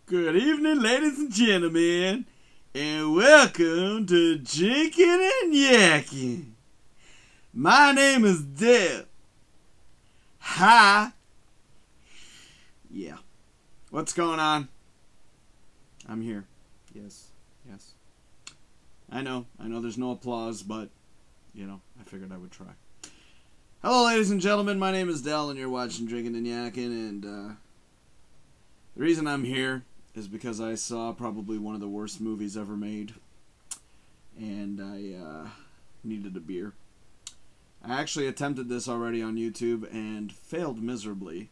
Good evening, ladies and gentlemen, and welcome to Drinkin Yakkin. My name is Dale. Hi. Yeah. What's going on? I'm here. Yes. I know there's no applause, but, I figured I would try. Hello, ladies and gentlemen, my name is Dell, and you're watching Drinkin Yakkin, and, the reason I'm here is because I saw probably one of the worst movies ever made, and I, needed a beer. I actually attempted this already on YouTube and failed miserably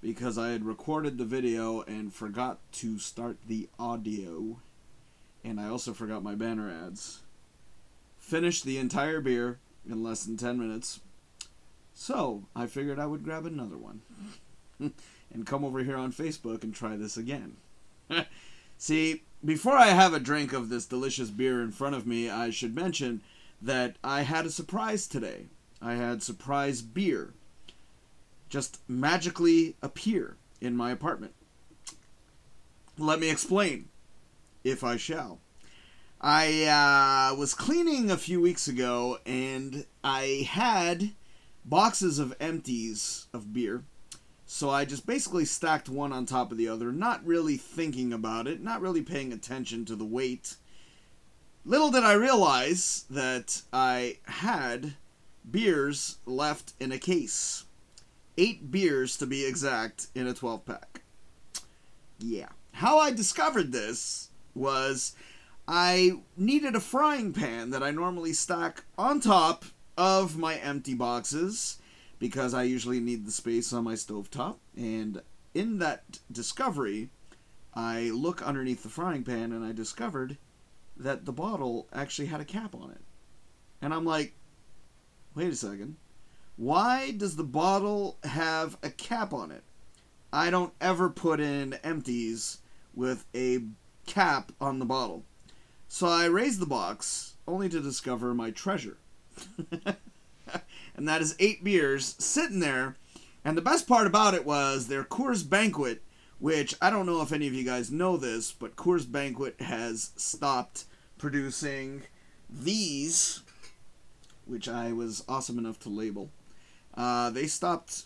because I had recorded the video and forgot to start the audio, and I also forgot my banner ads. Finished the entire beer in less than 10 minutes, so I figured I would grab another one and come over here on Facebook and try this again. See, before I have a drink of this delicious beer in front of me, I should mention that I had a surprise today. I had surprise beer just magically appear in my apartment. Let me explain, if I shall. I was cleaning a few weeks ago, and I had boxes of empties of beer. So I just basically stacked one on top of the other, not really thinking about it, not really paying attention to the weight. Little did I realize that I had beers left in a case. 8 beers, to be exact, in a 12-pack. Yeah. How I discovered this was I needed a frying pan that I normally stack on top of my empty boxes, because I usually need the space on my stovetop, and in that discovery, I look underneath the frying pan and I discovered that the bottle actually had a cap on it. And I'm like, wait a second, why does the bottle have a cap on it? I don't ever put in empties with a cap on the bottle. So I raised the box, only to discover my treasure. And that is 8 beers sitting there. And the best part about it was their Coors Banquet, which I don't know if any of you guys know this, but Coors Banquet has stopped producing these, which I was awesome enough to label. They stopped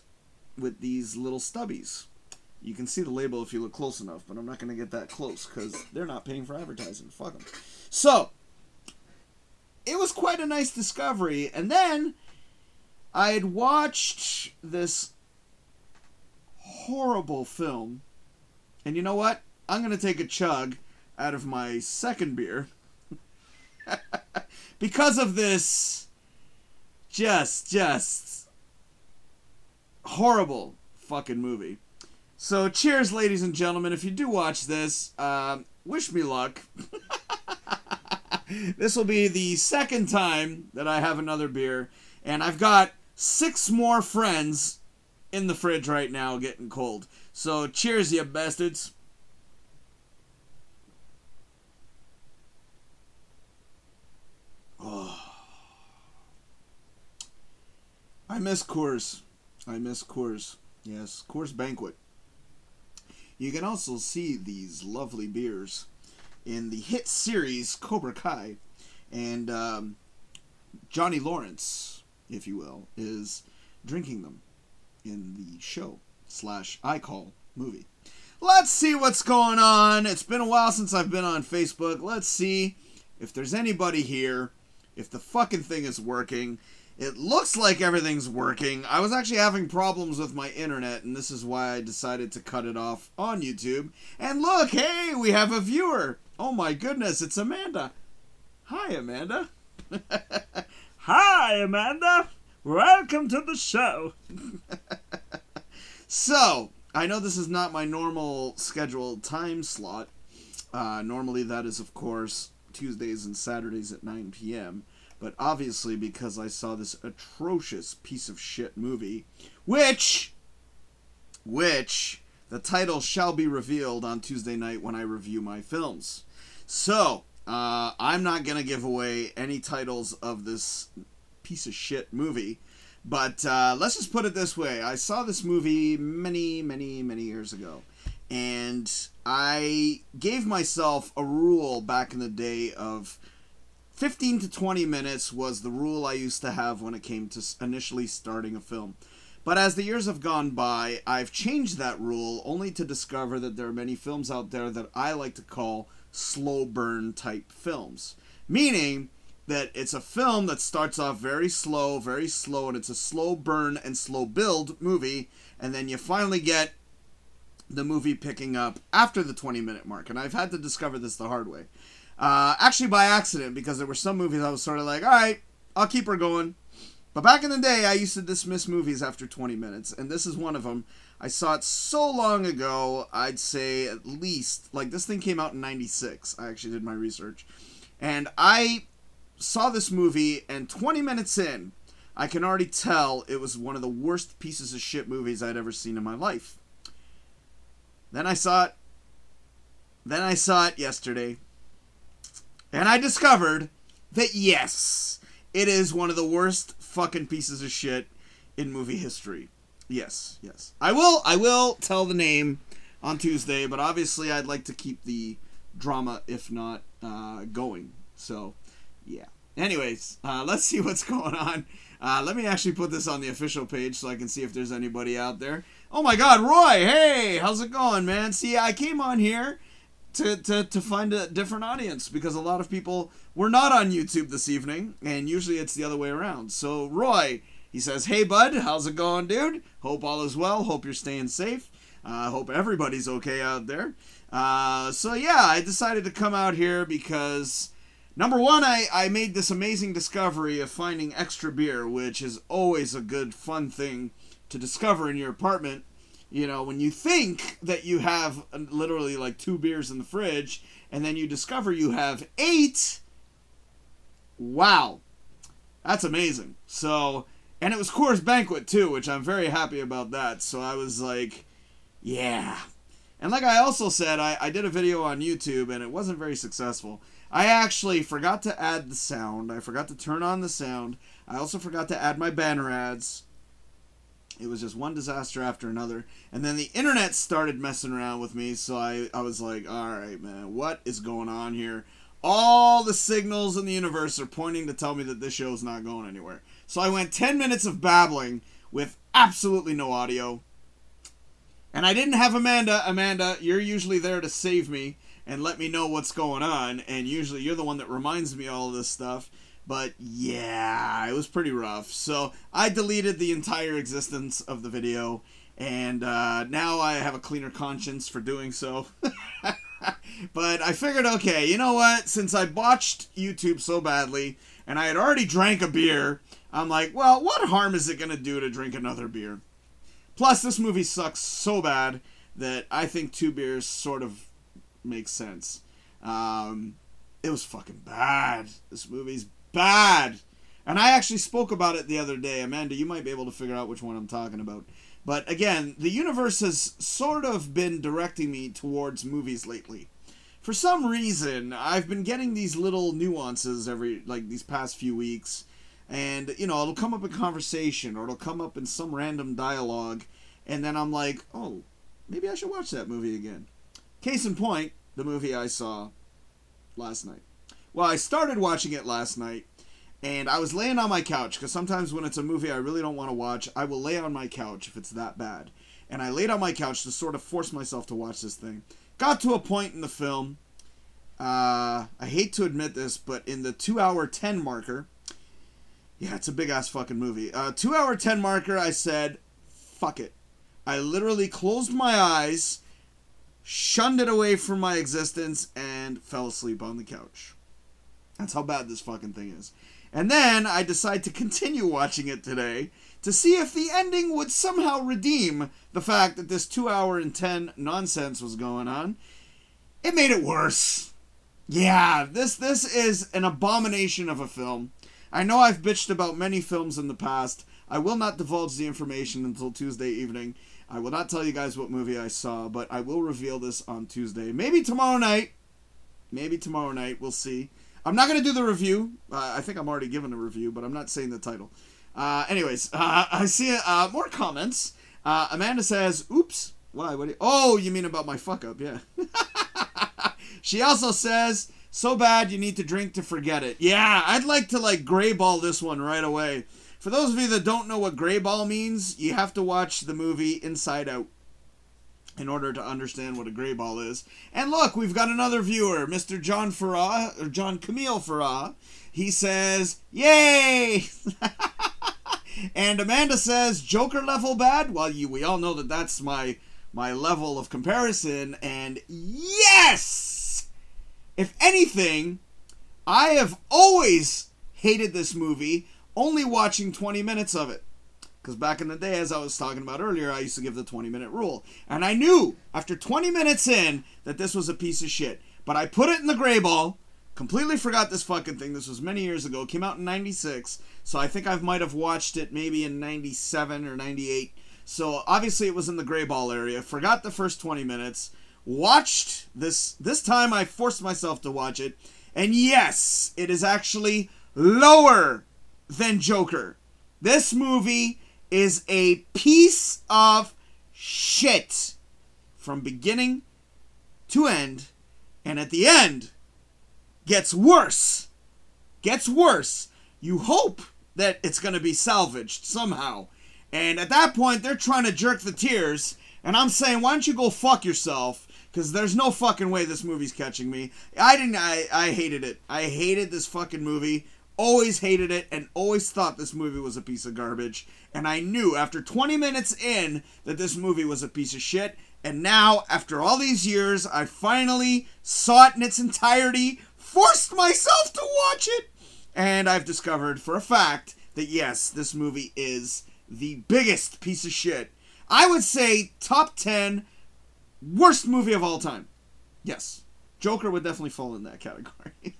with these little stubbies. You can see the label if you look close enough, but I'm not going to get that close because they're not paying for advertising. Fuck them. So, it was quite a nice discovery. And then I had watched this horrible film, and you know what? I'm going to take a chug out of my second beer because of this just horrible fucking movie. So cheers, ladies and gentlemen. If you do watch this, wish me luck. This will be the second time that I have another beer, and I've got 6 more friends in the fridge right now getting cold. So cheers, you bastards. Oh. I miss Coors. Yes, Coors Banquet. You can also see these lovely beers in the hit series Cobra Kai, and Johnny Lawrence, if you will, is drinking them in the show / I Call movie. Let's see what's going on. It's been a while since I've been on Facebook. Let's see if there's anybody here, if the fucking thing is working. It looks like everything's working. I was actually having problems with my internet, and this is why I decided to cut it off on YouTube. And look, hey, we have a viewer. Oh my goodness, it's Amanda. Hi, Amanda. Hi, Amanda. Welcome to the show. So, I know this is not my normal scheduled time slot. Normally that is, of course, Tuesdays and Saturdays at 9 p.m., but obviously because I saw this atrocious piece of shit movie, which the title shall be revealed on Tuesday night when I review my films. So, I'm not going to give away any titles of this piece of shit movie, but let's just put it this way. I saw this movie many years ago, and I gave myself a rule back in the day of 15 to 20 minutes was the rule I used to have when it came to initially starting a film. But as the years have gone by, I've changed that rule only to discover that there are many films out there that I like to call slow burn type films. Meaning that it's a film that starts off very slow, and it's a slow burn and slow build movie, and then you finally get the movie picking up after the 20-minute mark. And I've had to discover this the hard way. Actually by accident, because there were some movies I was sort of like, alright, I'll keep her going. But back in the day, I used to dismiss movies after 20 minutes, and this is one of them. I saw it so long ago, I'd say at least, like this thing came out in 96. I actually did my research. And I saw this movie, and 20 minutes in, I can already tell it was one of the worst pieces of shit movies I'd ever seen in my life. Then I saw it yesterday, and I discovered that yes, it is one of the worst fucking pieces of shit in movie history. Yes. I will tell the name on Tuesday, but obviously I'd like to keep the drama, if not, going. So, yeah. Anyways, let's see what's going on. Let me actually put this on the official page so I can see if there's anybody out there. Oh my god, Roy! Hey! How's it going, man? See, I came on here to find a different audience because a lot of people were not on YouTube this evening, and usually it's the other way around. So, Roy, he says, hey, bud, how's it going, dude? Hope all is well. Hope you're staying safe. Hope everybody's okay out there. So, yeah, I decided to come out here because... Number one, I made this amazing discovery of finding extra beer, which is always a good, fun thing to discover in your apartment. You know, when you think that you have literally like 2 beers in the fridge, and then you discover you have 8, wow, that's amazing. So, and it was Coors Banquet too, which I'm very happy about that. So I was like, yeah. And like I also said, I did a video on YouTube, and it wasn't very successful. I actually forgot to add the sound. I forgot to turn on the sound. I also forgot to add my banner ads. It was just one disaster after another. And then the internet started messing around with me, so I was like, alright, man, what is going on here? All the signals in the universe are pointing to tell me that this show is not going anywhere. So I went 10 minutes of babbling with absolutely no audio. And I didn't have Amanda. Amanda, you're usually there to save me and let me know what's going on, and usually you're the one that reminds me all of this stuff. But yeah, it was pretty rough. So I deleted the entire existence of the video, and now I have a cleaner conscience for doing so. But I figured, okay, you know what? Since I botched YouTube so badly, and I had already drank a beer, I'm like, well, what harm is it going to do to drink another beer? Plus, this movie sucks so bad that I think 2 beers sort of makes sense. It was fucking bad. This movie's bad. And I actually spoke about it the other day. Amanda, you might be able to figure out which one I'm talking about. But again, the universe has sort of been directing me towards movies lately. For some reason, I've been getting these little nuances these past few weeks. And, you know, it'll come up in conversation, or it'll come up in some random dialogue. And then I'm like, oh, maybe I should watch that movie again. Case in point, the movie I saw last night. Well, I started watching it last night, and I was laying on my couch, because sometimes when it's a movie I really don't want to watch, I will lay on my couch if it's that bad. And I laid on my couch to sort of force myself to watch this thing. Got to a point in the film, I hate to admit this, but in the 2-hour 10 marker, yeah, it's a big-ass fucking movie. 2-hour 10 marker, I said, fuck it. I literally closed my eyes, shunned it away from my existence, and fell asleep on the couch. That's how bad this fucking thing is. And then I decide to continue watching it today to see if the ending would somehow redeem the fact that this 2-hour and 10 nonsense was going on. It made it worse. Yeah, this is an abomination of a film. I know I've bitched about many films in the past. I will not divulge the information until Tuesday evening. I will not tell you guys what movie I saw, but I will reveal this on Tuesday. Maybe tomorrow night. Maybe tomorrow night. We'll see. I'm not going to do the review. I think I'm already given a review, but I'm not saying the title. Anyways, I see more comments. Amanda says, oops. Why? Oh, you mean about my fuck up? Yeah. She also says, so bad you need to drink to forget it. Yeah, I'd like to like gray ball this one right away. For those of you that don't know what gray ball means, you have to watch the movie Inside Out in order to understand what a gray ball is. And look, we've got another viewer, Mr. John Farah, or John Camille Farah. He says, yay! And Amanda says, Joker level bad? Well, we all know that that's my level of comparison. And yes! If anything, I have always hated this movie, only watching 20 minutes of it. Because back in the day, as I was talking about earlier, I used to give the 20-minute rule. And I knew, after 20 minutes in, that this was a piece of shit. But I put it in the gray ball, completely forgot this fucking thing. This was many years ago. It came out in 96. So I think I might have watched it maybe in 97 or 98. So obviously it was in the gray ball area. Forgot the first 20 minutes. Watched this. This time I forced myself to watch it. And yes, it is actually lower than Joker. This movie is a piece of shit from beginning to end, and at the end gets worse. Gets worse. You hope that it's going to be salvaged somehow. And at that point, they're trying to jerk the tears, and I'm saying, why don't you go fuck yourself? Because there's no fucking way this movie's catching me. I hated it. I hated this fucking movie. Always hated it and always thought this movie was a piece of garbage. And I knew after 20 minutes in that this movie was a piece of shit. And now, after all these years, I finally saw it in its entirety, forced myself to watch it, and I've discovered for a fact that yes, this movie is the biggest piece of shit. I would say top 10 worst movie of all time. Yes, Joker would definitely fall in that category.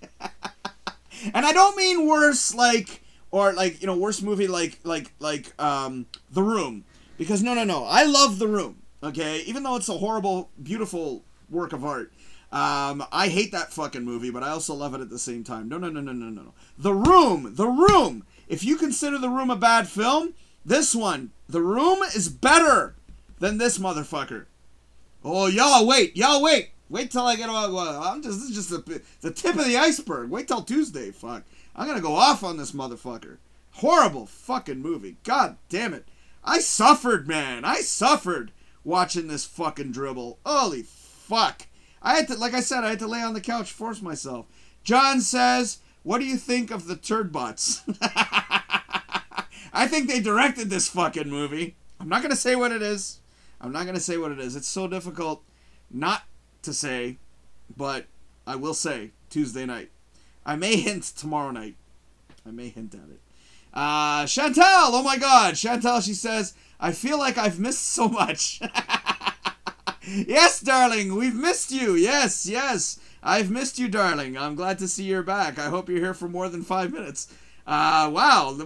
And I don't mean worse worst movie like The Room. Because no. I love The Room, okay? Even though it's a horrible, beautiful work of art. I hate that fucking movie, but I also love it at the same time. No. The Room. If you consider The Room a bad film, this one, The Room, is better than this motherfucker. Oh, y'all wait. Wait till I get on. This is just the tip of the iceberg. Wait till Tuesday. Fuck. I'm gonna go off on this motherfucker. Horrible fucking movie. God damn it. I suffered, man. I suffered watching this fucking dribble. Holy fuck. I had to lay on the couch, force myself. John says, what do you think of the turd bots? I think they directed this fucking movie. I'm not gonna say what it is. It's so difficult not to say, but I will say Tuesday night. I may hint tomorrow night. I may hint at it. Chantal, oh my god. Chantal, she says, I feel like I've missed so much. Yes, darling, we've missed you. Yes. I've missed you, darling. I'm glad to see you're back. I hope you're here for more than 5 minutes. Wow.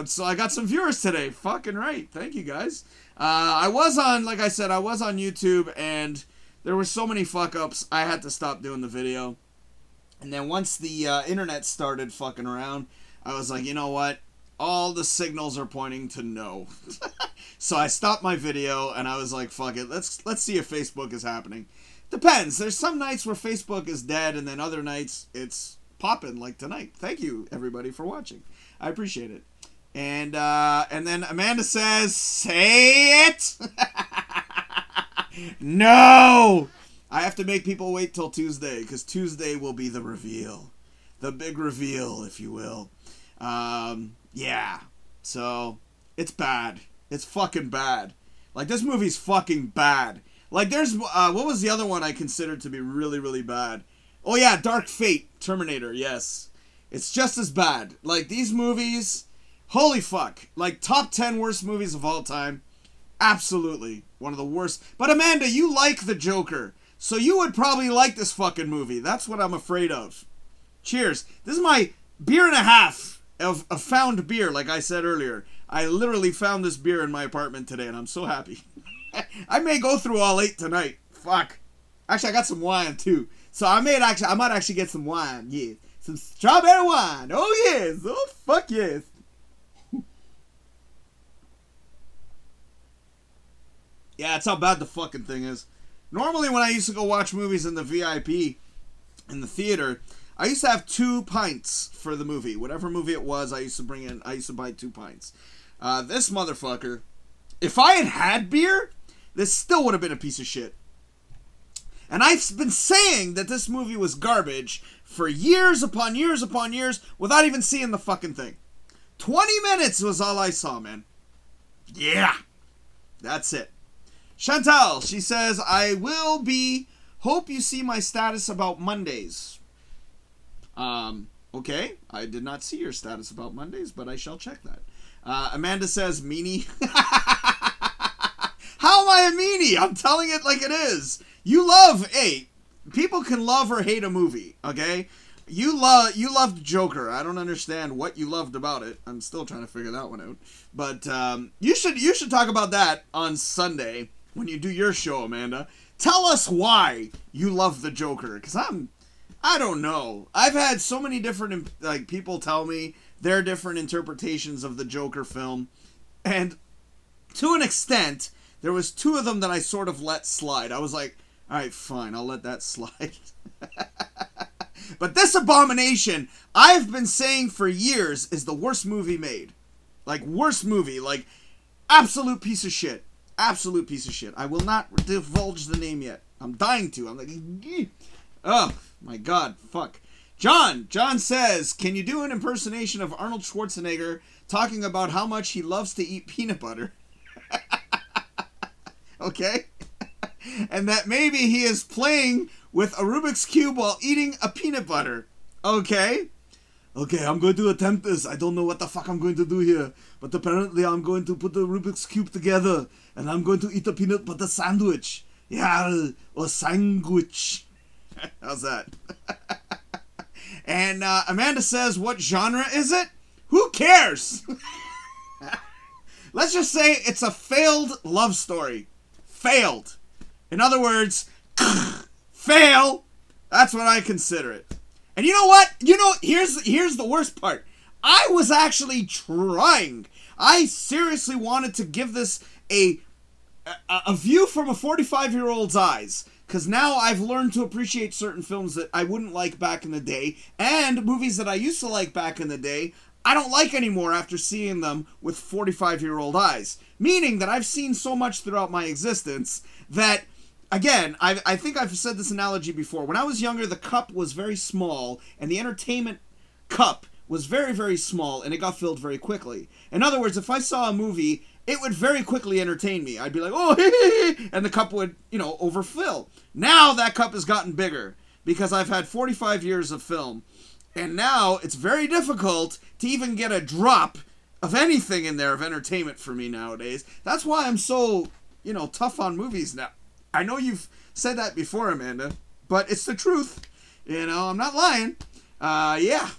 So I got some viewers today. Fucking right. Thank you, guys. I was on YouTube, and there were so many fuck-ups, I had to stop doing the video. And then once the internet started fucking around, I was like, you know what? All the signals are pointing to no. So I stopped my video, and I was like, fuck it. Let's see if Facebook is happening. Depends. There's some nights where Facebook is dead, and then other nights it's popping, like tonight. Thank you, everybody, for watching. I appreciate it. And then Amanda says, say it! No! I have to make people wait till Tuesday, because Tuesday will be the reveal. The big reveal, if you will. Yeah. So, it's bad. It's fucking bad. Like, this movie's fucking bad. Like, there's, what was the other one I considered to be really, really bad? Oh yeah, Dark Fate, Terminator, yes. It's just as bad. Like, these movies, holy fuck. Like, top 10 worst movies of all time. Absolutely. One of the worst. But Amanda, you like the Joker. So you would probably like this fucking movie. That's what I'm afraid of. Cheers. This is my beer and a half of found beer, like I said earlier. I literally found this beer in my apartment today, and I'm so happy. I may go through all 8 tonight. Fuck. Actually, I got some wine, too. So I might actually get some wine, yeah. Some strawberry wine. Oh, yes. Oh, fuck yes. Yeah, that's how bad the fucking thing is. Normally, when I used to go watch movies in the VIP, in the theater, I used to have 2 pints for the movie. Whatever movie it was, I used to buy 2 pints. This motherfucker, if I had had beer, this still would have been a piece of shit. And I've been saying that this movie was garbage for years upon years upon years without even seeing the fucking thing. 20 minutes was all I saw, man. Yeah. That's it. Chantal, she says, I will be... Hope you see my status about Mondays. Okay. I did not see your status about Mondays, but I shall check that. Amanda says, meanie. How am I a meanie? I'm telling it like it is. You love... Hey, people can love or hate a movie, okay? You loved Joker. I don't understand what you loved about it. I'm still trying to figure that one out. But you should talk about that on Sunday when you do your show, Amanda. Tell us why you love the Joker, because I don't know. I've had so many different people tell me their different interpretations of the Joker film, and to an extent, there was 2 of them that I sort of let slide. I was like, all right, fine, I'll let that slide. But this abomination, I've been saying for years, is the worst movie made. Like, worst movie. Like, absolute piece of shit. Absolute piece of shit. I will not divulge the name yet. I'm dying to. I'm like, oh, my God. Fuck. John says, can you do an impersonation of Arnold Schwarzenegger talking about how much he loves to eat peanut butter? Okay? And that maybe he is playing with a Rubik's Cube while eating a peanut butter. Okay? Okay, I'm going to attempt this. I don't know what the fuck I'm going to do here. But apparently I'm going to put the Rubik's Cube together. And I'm going to eat a peanut butter sandwich. Yeah, or sandwich. How's that? And Amanda says, what genre is it? Who cares? Let's just say it's a failed love story. Failed. In other words, fail. That's what I consider it. And you know what? Here's the worst part. I was actually trying. I seriously wanted to give this a view from a 45-year-old's eyes. Because now I've learned to appreciate certain films that I wouldn't like back in the day. And movies that I used to like back in the day, I don't like anymore after seeing them with 45-year-old eyes. Meaning that I've seen so much throughout my existence that... Again, I think I've said this analogy before. When I was younger, the cup was very small, and the entertainment cup was very, very small, and it got filled very quickly. In other words, if I saw a movie, it would very quickly entertain me. I'd be like, oh, hey, and the cup would, overfill. Now that cup has gotten bigger, because I've had 45 years of film, and now it's very difficult to even get a drop of anything in there of entertainment for me nowadays. That's why I'm so, tough on movies now. I know you've said that before, Amanda, but it's the truth. I'm not lying. Yeah.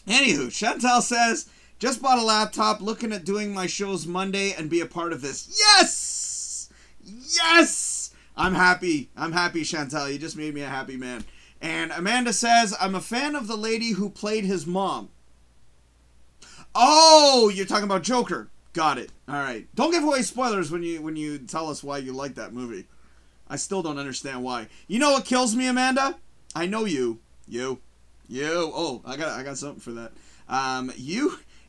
Anywho, Chantal says, just bought a laptop, looking at doing my shows Monday and be a part of this. Yes! Yes! I'm happy. I'm happy, Chantal. You just made me a happy man. And Amanda says, I'm a fan of the lady who played his mom. Oh, you're talking about Joker. Got it. All right. Don't give away spoilers when you tell us why you like that movie. I still don't understand why. You know what kills me, Amanda? I know you. Oh, I got something for that.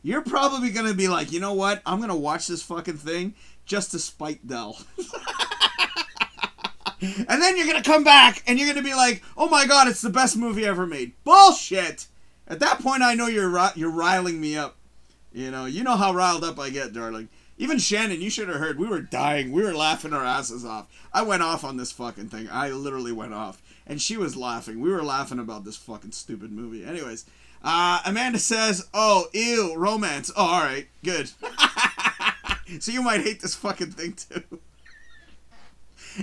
You're probably gonna be like, you know what? I'm gonna watch this fucking thing just to spite Dell. And then you're gonna come back and you're gonna be like, oh my God, it's the best movie ever made. Bullshit. At that point, I know you're riling me up. You know how riled up I get, darling. Even Shannon, you should have heard. We were dying. We were laughing our asses off. I went off on this fucking thing. I literally went off. And she was laughing. We were laughing about this fucking stupid movie. Anyways, Amanda says, oh, ew, romance. Oh, all right, good. So you might hate this fucking thing too.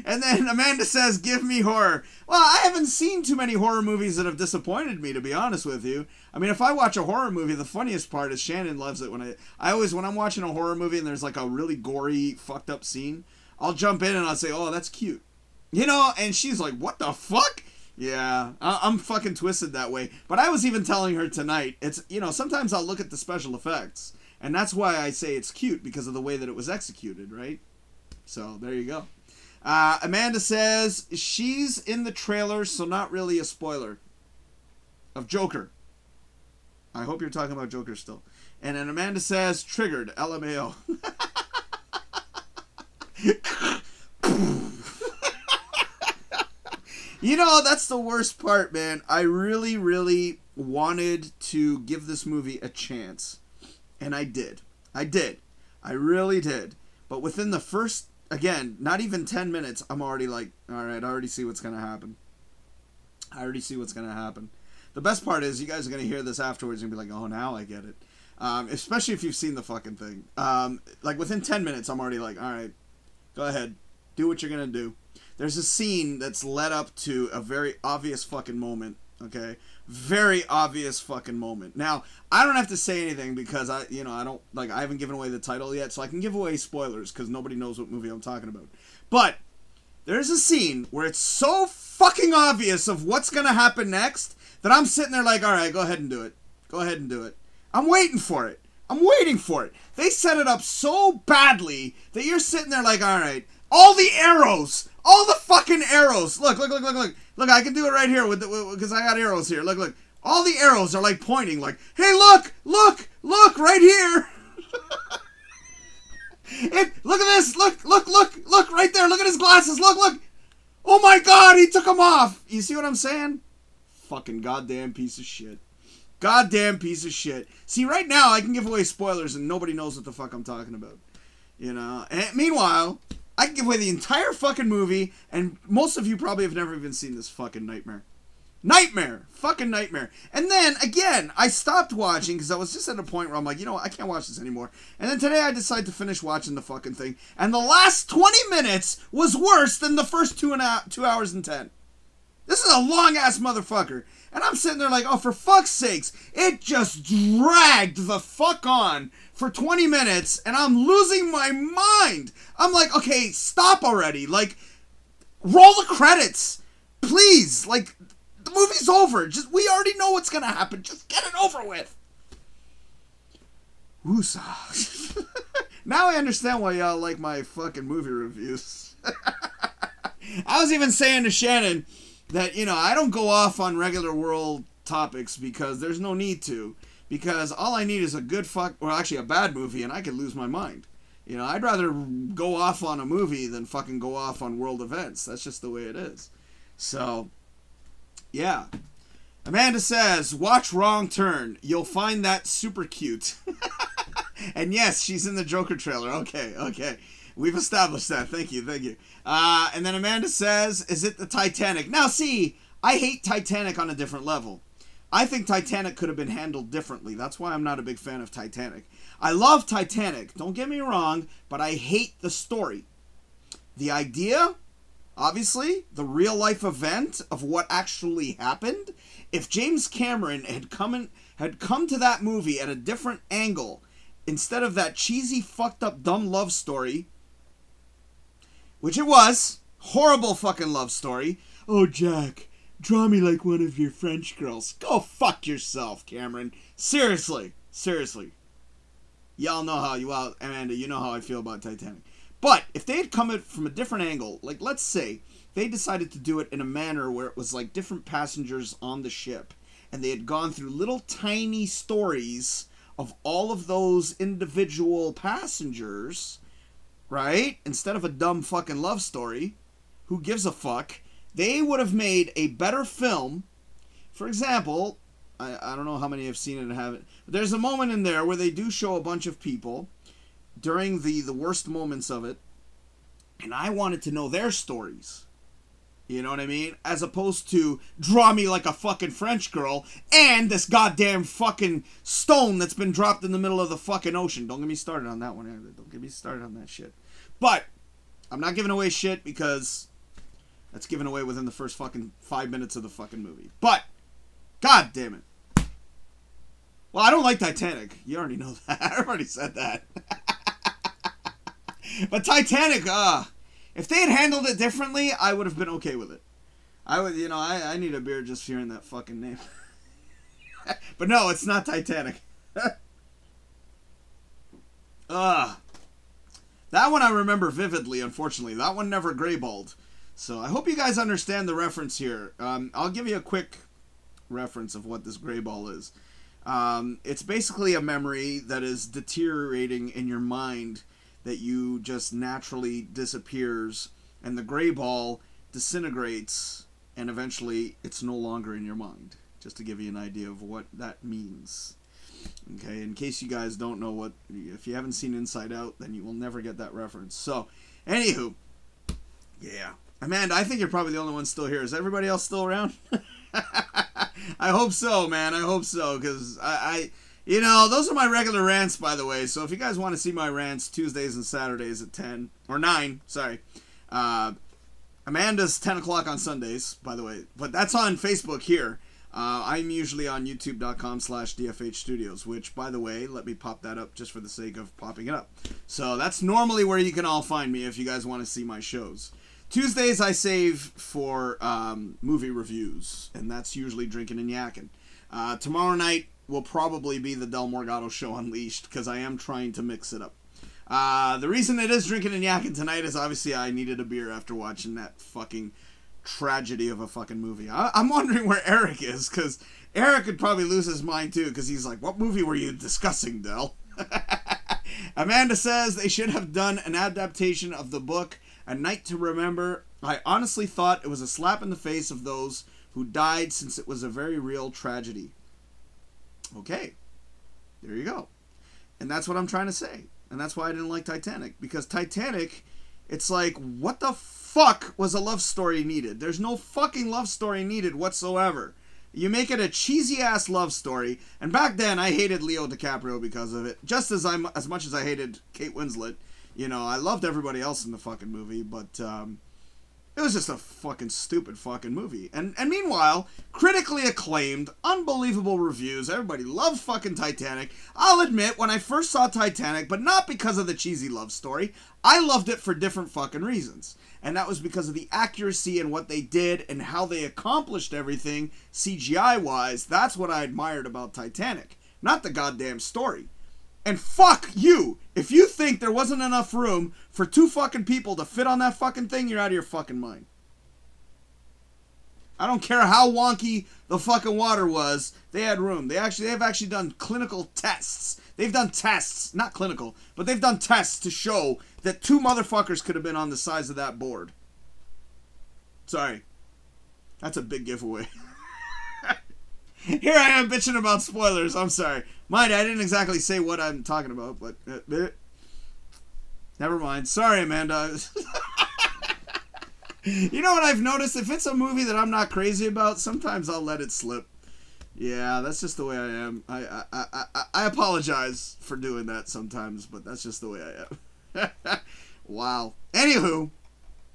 And then Amanda says, give me horror. Well, I haven't seen too many horror movies that have disappointed me, to be honest with you. I mean, if I watch a horror movie, the funniest part is Shannon loves it. When I'm watching a horror movie and there's like a really gory, fucked up scene, I'll jump in and I'll say, oh, that's cute. And she's like, what the fuck? Yeah, I'm fucking twisted that way. But I was even telling her tonight, it's, sometimes I'll look at the special effects. And that's why I say it's cute, because of the way that it was executed, right? So, there you go. Amanda says she's in the trailer, so not really a spoiler. Of Joker. I hope you're talking about Joker still. And then Amanda says, triggered, LMAO. You know, that's the worst part, man. I really, really wanted to give this movie a chance. And I did. I really did. But within the first, again, not even 10 minutes, I'm already like, alright, I already see what's going to happen. The best part is, you guys are going to hear this afterwards and be like, oh, now I get it. Especially if you've seen the fucking thing. Like, within 10 minutes, I'm already like, alright, go ahead. Do what you're going to do. There's a scene that's led up to a very obvious fucking moment, okay? Very obvious fucking moment. Now, I don't have to say anything because I haven't given away the title yet, so I can give away spoilers because nobody knows what movie I'm talking about. But there's a scene where it's so fucking obvious of what's going to happen next that I'm sitting there like, all right, go ahead and do it. Go ahead and do it. I'm waiting for it. They set it up so badly that you're sitting there like, all right, all the arrows, all the fucking arrows. Look, I can do it right here because I got arrows here. Look. All the arrows are like pointing like, hey, look, right here. Look at this. Look right there. Look at his glasses. Look. Oh my God, he took them off. You see what I'm saying? Fucking goddamn piece of shit. See, right now I can give away spoilers and nobody knows what the fuck I'm talking about. You know? And meanwhile, I can give away the entire fucking movie, and most of you probably have never even seen this fucking nightmare. Fucking nightmare. And then, again, I stopped watching because I was just at a point where I'm like, you know what, I can't watch this anymore. And then today I decided to finish watching the fucking thing, and the last 20 minutes was worse than the first 2 hours and 10. This is a long-ass motherfucker. And I'm sitting there like, oh, for fuck's sakes, it just dragged the fuck on for 20 minutes, and I'm losing my mind. I'm like, okay, stop already. Like, roll the credits. Please. Like, the movie's over. We already know what's gonna happen. Just get it over with. Woosah. Now I understand why y'all like my fucking movie reviews. I was even saying to Shannon that, you know, I don't go off on regular world topics because there's no need to. Because all I need is a bad movie, and I could lose my mind. You know, I'd rather go off on a movie than fucking go off on world events. That's just the way it is. So, yeah. Amanda says, watch Wrong Turn. You'll find that super cute. And yes, she's in the Joker trailer. Okay. We've established that. Thank you. And then Amanda says, is it the Titanic? Now, see, I hate Titanic on a different level. I think Titanic could have been handled differently. That's why I'm not a big fan of Titanic. I love Titanic, don't get me wrong, but I hate the story. The idea, obviously, the real-life event of what actually happened, if James Cameron had come to that movie at a different angle, instead of that cheesy, fucked-up, dumb love story, which it was, horrible fucking love story. Oh, Jack, draw me like one of your French girls. Go fuck yourself, Cameron. Seriously. Y'all know how Amanda, you know how I feel about Titanic. But if they had come at from a different angle, like let's say they decided to do it in a manner where it was like different passengers on the ship, and they had gone through little tiny stories of all of those individual passengers, right? Instead of a dumb fucking love story, who gives a fuck? They would have made a better film. For example, I don't know how many have seen it and haven't. There's a moment in there where they do show a bunch of people during the worst moments of it, and I wanted to know their stories. You know what I mean? As opposed to draw me like a fucking French girl and this goddamn fucking stone that's been dropped in the middle of the fucking ocean. Don't get me started on that one either. Don't get me started on that shit. But I'm not giving away shit because that's given away within the first fucking 5 minutes of the fucking movie. But god damn it. Well, I don't like Titanic. You already know that. I already said that. But Titanic, if they had handled it differently, I would have been okay with it. I need a beer just hearing that fucking name. But no, it's not Titanic. That one I remember vividly, unfortunately. That one never gray-balled. So I hope you guys understand the reference here. I'll give you a quick reference of what this gray ball is. It's basically a memory that is deteriorating in your mind that you just naturally disappears, and the gray ball disintegrates, and eventually it's no longer in your mind. Just to give you an idea of what that means. Okay, in case you guys don't know what, if you haven't seen Inside Out, then you will never get that reference. So, anywho, yeah. Amanda, I think you're probably the only one still here. Is everybody else still around? I hope so, man. I hope so, because you know, those are my regular rants, by the way. So if you guys want to see my rants, Tuesdays and Saturdays at 10, or 9, sorry. Amanda's 10 o'clock on Sundays, by the way. But that's on Facebook here. I'm usually on youtube.com/DFH Studios, which, by the way, let me pop that up just for the sake of popping it up. So that's normally where you can all find me if you guys want to see my shows. Tuesdays I save for movie reviews, and that's usually Drinkin Yakkin. Tomorrow night will probably be the Del Morgado Show Unleashed, because I am trying to mix it up. The reason it is Drinkin Yakkin tonight is obviously I needed a beer after watching that fucking tragedy of a fucking movie. I'm wondering where Eric is, because Eric could probably lose his mind too, because he's like, what movie were you discussing, Del? Amanda says they should have done an adaptation of the book A Night to Remember. I honestly thought it was a slap in the face of those who died, since it was a very real tragedy. Okay, there you go. And that's what I'm trying to say. And that's why I didn't like Titanic. Because Titanic, it's like, what the fuck was a love story needed? There's no fucking love story needed whatsoever. You make it a cheesy-ass love story. And back then, I hated Leo DiCaprio because of it. Just as much as I hated Kate Winslet. You know, I loved everybody else in the fucking movie, but it was just a fucking stupid fucking movie. And meanwhile, critically acclaimed, unbelievable reviews. Everybody loved fucking Titanic. I'll admit, when I first saw Titanic, but not because of the cheesy love story, I loved it for different fucking reasons. And that was because of the accuracy and what they did and how they accomplished everything CGI-wise. That's what I admired about Titanic, not the goddamn story. And fuck you! If you think there wasn't enough room for 2 fucking people to fit on that fucking thing, you're out of your fucking mind. I don't care how wonky the fucking water was, they had room. They've actually done clinical tests. They've done tests, not clinical, but they've done tests to show that 2 motherfuckers could have been on the size of that board. Sorry. That's a big giveaway. Here I am bitching about spoilers. I'm sorry. Mind, I didn't exactly say what I'm talking about, but never mind. Sorry, Amanda. You know what I've noticed? If it's a movie that I'm not crazy about, sometimes I'll let it slip. Yeah, that's just the way I am. I apologize for doing that sometimes, but that's just the way I am. Wow. Anywho,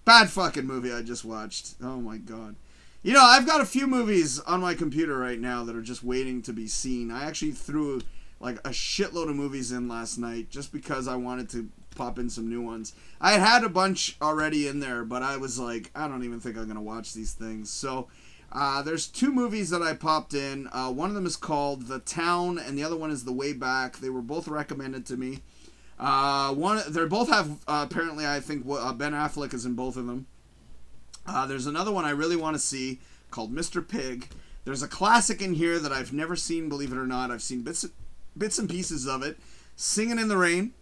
bad fucking movie I just watched. Oh my god. You know, I've got a few movies on my computer right now that are just waiting to be seen. I actually threw like a shitload of movies in last night just because I wanted to pop in some new ones. I had a bunch already in there, but I was like, I don't even think I'm going to watch these things. So there's 2 movies that I popped in. One of them is called The Town, and the other one is The Way Back. They were both recommended to me. They both have, apparently, I think Ben Affleck is in both of them. There's another one I really want to see called Mr. Pig. There's a classic in here that I've never seen, believe it or not. I've seen bits and pieces of it. Singing in the Rain,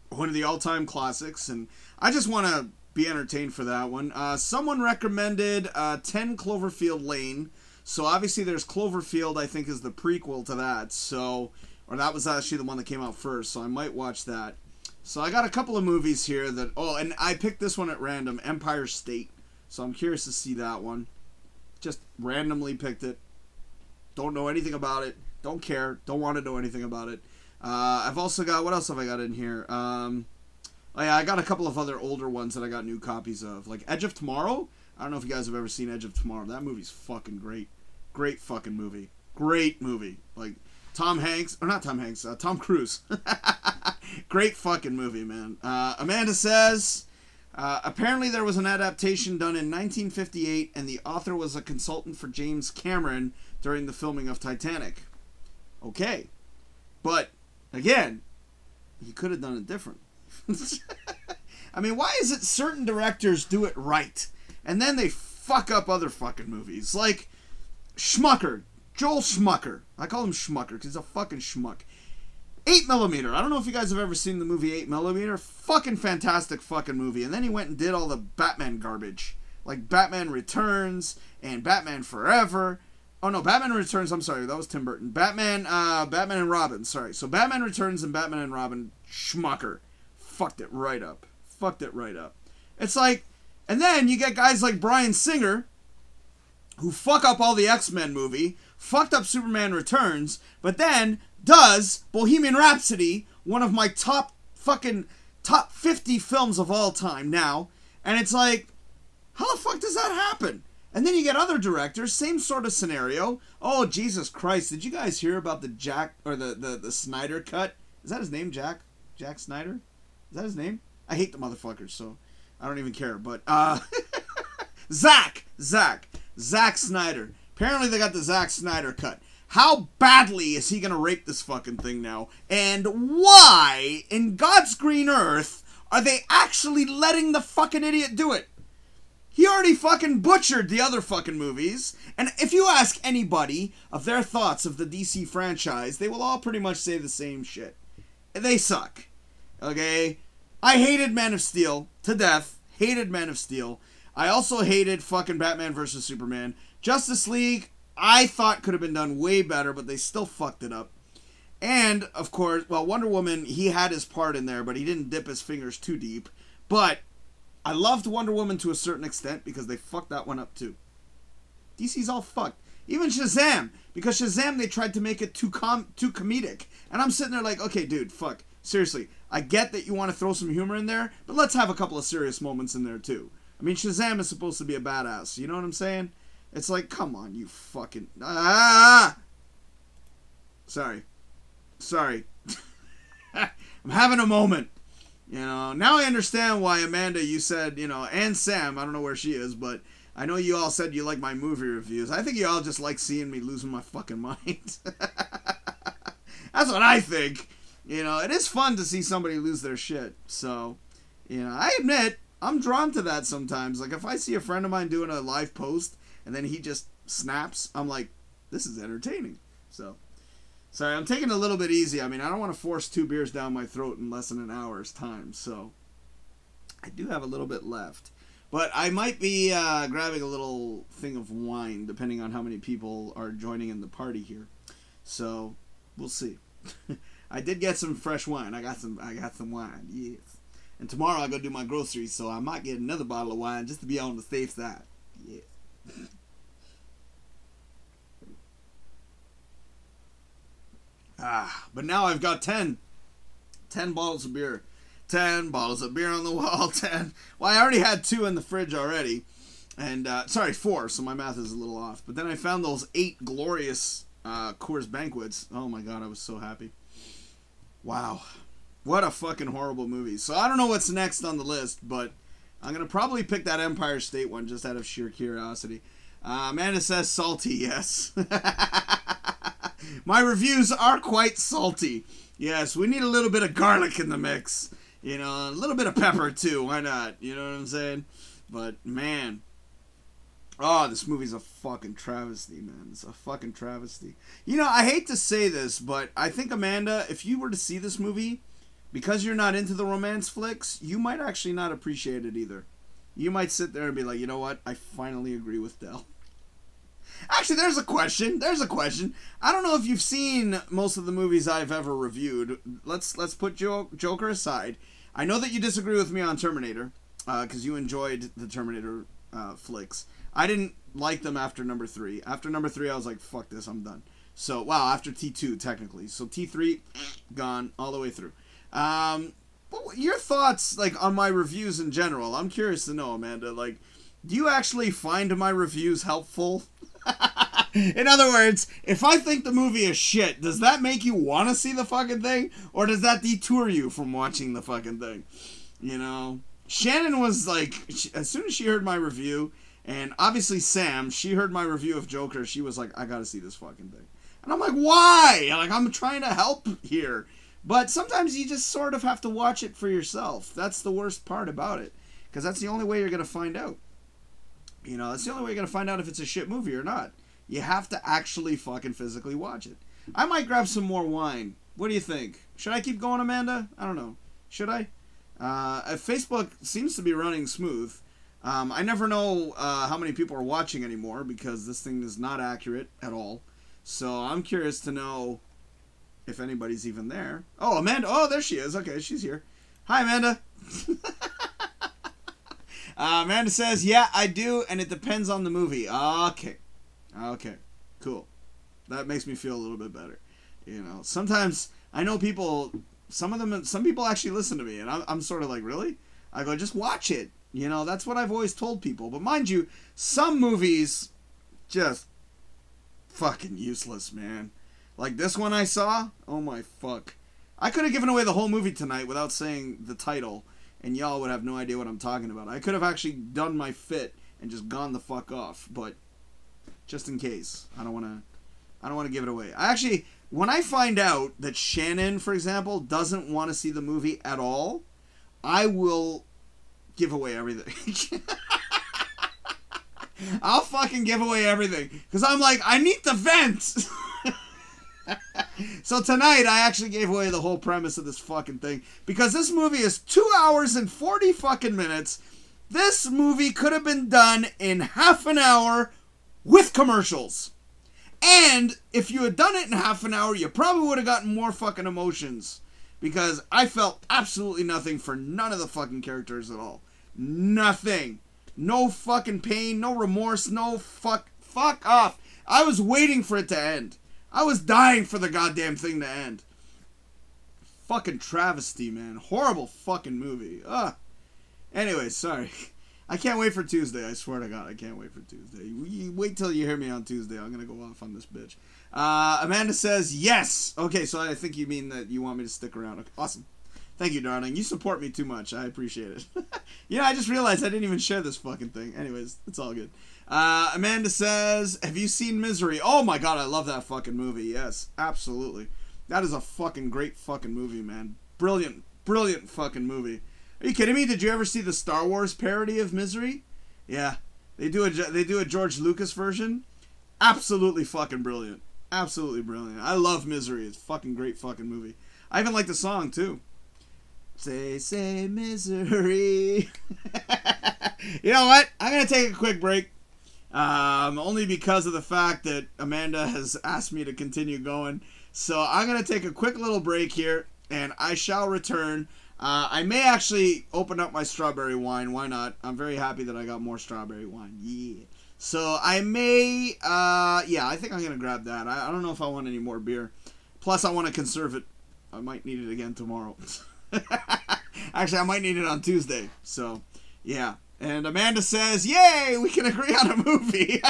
one of the all-time classics, and I just want to be entertained for that one. Someone recommended 10 Cloverfield Lane, so obviously there's Cloverfield, I think, is the prequel to that, so, or that was actually the one that came out first, so I might watch that. So I got a couple of movies here that, oh, and I picked this one at random, Empire State. So I'm curious to see that one. Just randomly picked it. Don't know anything about it. Don't care. Don't want to know anything about it. I've also got... What else have I got in here? Oh yeah, I got a couple of other older ones that I got new copies of. Like Edge of Tomorrow. I don't know if you guys have ever seen Edge of Tomorrow. That movie's fucking great. Great fucking movie. Great movie. Like Tom Hanks... Or not Tom Hanks. Tom Cruise. Great fucking movie, man. Amanda says... apparently there was an adaptation done in 1958 and the author was a consultant for James Cameron during the filming of Titanic. Okay. But, again, he could have done it different. I mean, why is it certain directors do it right, and then they fuck up other fucking movies? Like, Schmucker. Joel Schmucker. I call him Schmucker because he's a fucking schmuck. 8mm. I don't know if you guys have ever seen the movie 8mm. Fucking fantastic fucking movie. And then he went and did all the Batman garbage. Like Batman Returns and Batman Forever. Oh no, Batman Returns, I'm sorry, that was Tim Burton. Batman and Robin, sorry. So Batman Returns and Batman and Robin, Schmucker. Fucked it right up. Fucked it right up. It's like, and then you get guys like Bryan Singer, who fuck up all the X-Men movie, fucked up Superman Returns, but then does Bohemian Rhapsody, one of my top 50 films of all time now, and it's like, how the fuck does that happen? And then you get other directors, same sort of scenario. Oh, Jesus Christ, did you guys hear about the the Snyder cut? Is that his name, Jack? Jack Snyder? Is that his name? I hate the motherfuckers, so I don't even care, but, Zack Snyder. Apparently they got the Zack Snyder cut. How badly is he gonna rape this fucking thing now? And why, in God's green earth, are they actually letting the fucking idiot do it? He already fucking butchered the other fucking movies. And if you ask anybody of their thoughts of the DC franchise, they will all pretty much say the same shit. They suck. Okay? I hated Man of Steel to death. Hated Man of Steel. I also hated fucking Batman vs. Superman. Justice League, I thought could have been done way better, but they still fucked it up. And, of course, well, Wonder Woman, he had his part in there, but he didn't dip his fingers too deep. But I loved Wonder Woman to a certain extent because they fucked that one up too. DC's all fucked. Even Shazam, because Shazam, they tried to make it too comedic. And I'm sitting there like, okay, dude, fuck. Seriously, I get that you want to throw some humor in there, but let's have a couple of serious moments in there too. I mean, Shazam is supposed to be a badass. You know what I'm saying? It's like, come on, you fucking... Sorry. I'm having a moment. You know, now I understand why, Amanda, you said, you know, and Sam, I don't know where she is, but I know you all said you like my movie reviews. I think you all just like seeing me losing my fucking mind. That's what I think. You know, it is fun to see somebody lose their shit. So, you know, I admit, I'm drawn to that sometimes. Like, if I see a friend of mine doing a live post, and then he just snaps, I'm like, this is entertaining. So, sorry, I'm taking it a little bit easy. I mean, I don't want to force 2 beers down my throat in less than an hour's time. So, I do have a little bit left. But I might be grabbing a little thing of wine, depending on how many people are joining in the party here. So, we'll see. I did get some fresh wine. I got some wine, yes. And tomorrow I go do my groceries, so I might get another bottle of wine just to be on the safe side. Yeah. But now I've got 10 bottles of beer. 10 bottles of beer on the wall, 10. Well, I already had 2 in the fridge already. And, sorry, 4, so my math is a little off. But then I found those 8 glorious Coors Banquets. Oh my god, I was so happy. Wow. What a fucking horrible movie. So I don't know what's next on the list, but I'm going to probably pick that Empire State one just out of sheer curiosity. Amanda says salty, yes. My reviews are quite salty. Yes, we need a little bit of garlic in the mix. You know, a little bit of pepper too. Why not? You know what I'm saying? But, man. Oh, this movie's a fucking travesty, man. It's a fucking travesty. You know, I hate to say this, but I think, Amanda, if you were to see this movie, because you're not into the romance flicks, you might actually not appreciate it either. You might sit there and be like, you know what? I finally agree with Del. Actually, there's a question. I don't know if you've seen most of the movies I've ever reviewed. Let's put Joker aside. I know that you disagree with me on Terminator, because you enjoyed the Terminator flicks. I didn't like them after number 3. After number 3, I was like, fuck this, I'm done. So, wow, after T2, technically. So T3, gone all the way through. Your thoughts, like, on my reviews in general, I'm curious to know, Amanda. Like, do you actually find my reviews helpful? In other words, if I think the movie is shit, does that make you want to see the fucking thing? Or does that detour you from watching the fucking thing? You know? Shannon was like, as soon as she heard my review, and obviously Sam, she heard my review of Joker, she was like, I gotta see this fucking thing. And I'm like, why? Like, I'm trying to help here. But sometimes you just sort of have to watch it for yourself. That's the worst part about it. Because that's the only way you're going to find out. You know, that's the only way you're going to find out if it's a shit movie or not. You have to actually fucking physically watch it. I might grab some more wine. What do you think? Should I keep going, Amanda? I don't know. Should I? Facebook seems to be running smooth. I never know how many people are watching anymore because this thing is not accurate at all. So I'm curious to know if anybody's even there. Oh, Amanda. Oh, there she is. Okay, she's here. Hi, Amanda. Amanda says, yeah, I do, and it depends on the movie. Okay. Okay. Cool. That makes me feel a little bit better. You know, sometimes I know people, some people actually listen to me, and I'm sort of like, really? I go, just watch it. You know, that's what I've always told people. But mind you, some movies just fucking useless, man. Like this one I saw, oh my fuck. I could have given away the whole movie tonight without saying the title, and y'all would have no idea what I'm talking about. I could have actually done my fit and just gone the fuck off, but just in case, I don't want to give it away. When I find out that Shannon, for example, doesn't want to see the movie at all, I will give away everything. I'll fucking give away everything. Because I'm like, I need the vent. So tonight, I actually gave away the whole premise of this fucking thing. Because this movie is 2 hours and 40 fucking minutes. This movie could have been done in half an hour with commercials. And if you had done it in half an hour, you probably would have gotten more fucking emotions. Because I felt absolutely nothing for none of the fucking characters at all. Nothing. No fucking pain, no remorse, no fuck off. I was waiting for it to end. I was dying for the goddamn thing to end. Fucking travesty, man. Horrible fucking movie. Ugh. Anyway, sorry. I can't wait for Tuesday. I swear to God, I can't wait for Tuesday. You wait till you hear me on Tuesday. I'm going to go off on this bitch. Amanda says, yes. Okay, so I think you mean that you want me to stick around. Okay, awesome. Thank you, darling. You support me too much. I appreciate it. You know, I just realized I didn't even share this fucking thing. Anyways, it's all good. Amanda says, have you seen Misery? Oh my God, I love that fucking movie. Yes, absolutely. That is a fucking great fucking movie, man. Brilliant, brilliant fucking movie. Are you kidding me? Did you ever see the Star Wars parody of Misery? Yeah. They do a George Lucas version. Absolutely fucking brilliant. Absolutely brilliant. I love Misery. It's a fucking great fucking movie. I even like the song, too. Say, misery. You know what? I'm going to take a quick break. Only because of the fact that Amanda has asked me to continue going. So I'm going to take a quick little break here, and I shall return. I may actually open up my strawberry wine. Why not? I'm very happy that I got more strawberry wine. Yeah. So I may, yeah, I think I'm going to grab that. I don't know if I want any more beer. Plus, I want to conserve it. I might need it again tomorrow. Actually, I might need it on Tuesday. So, yeah. And Amanda says, yay, we can agree on a movie.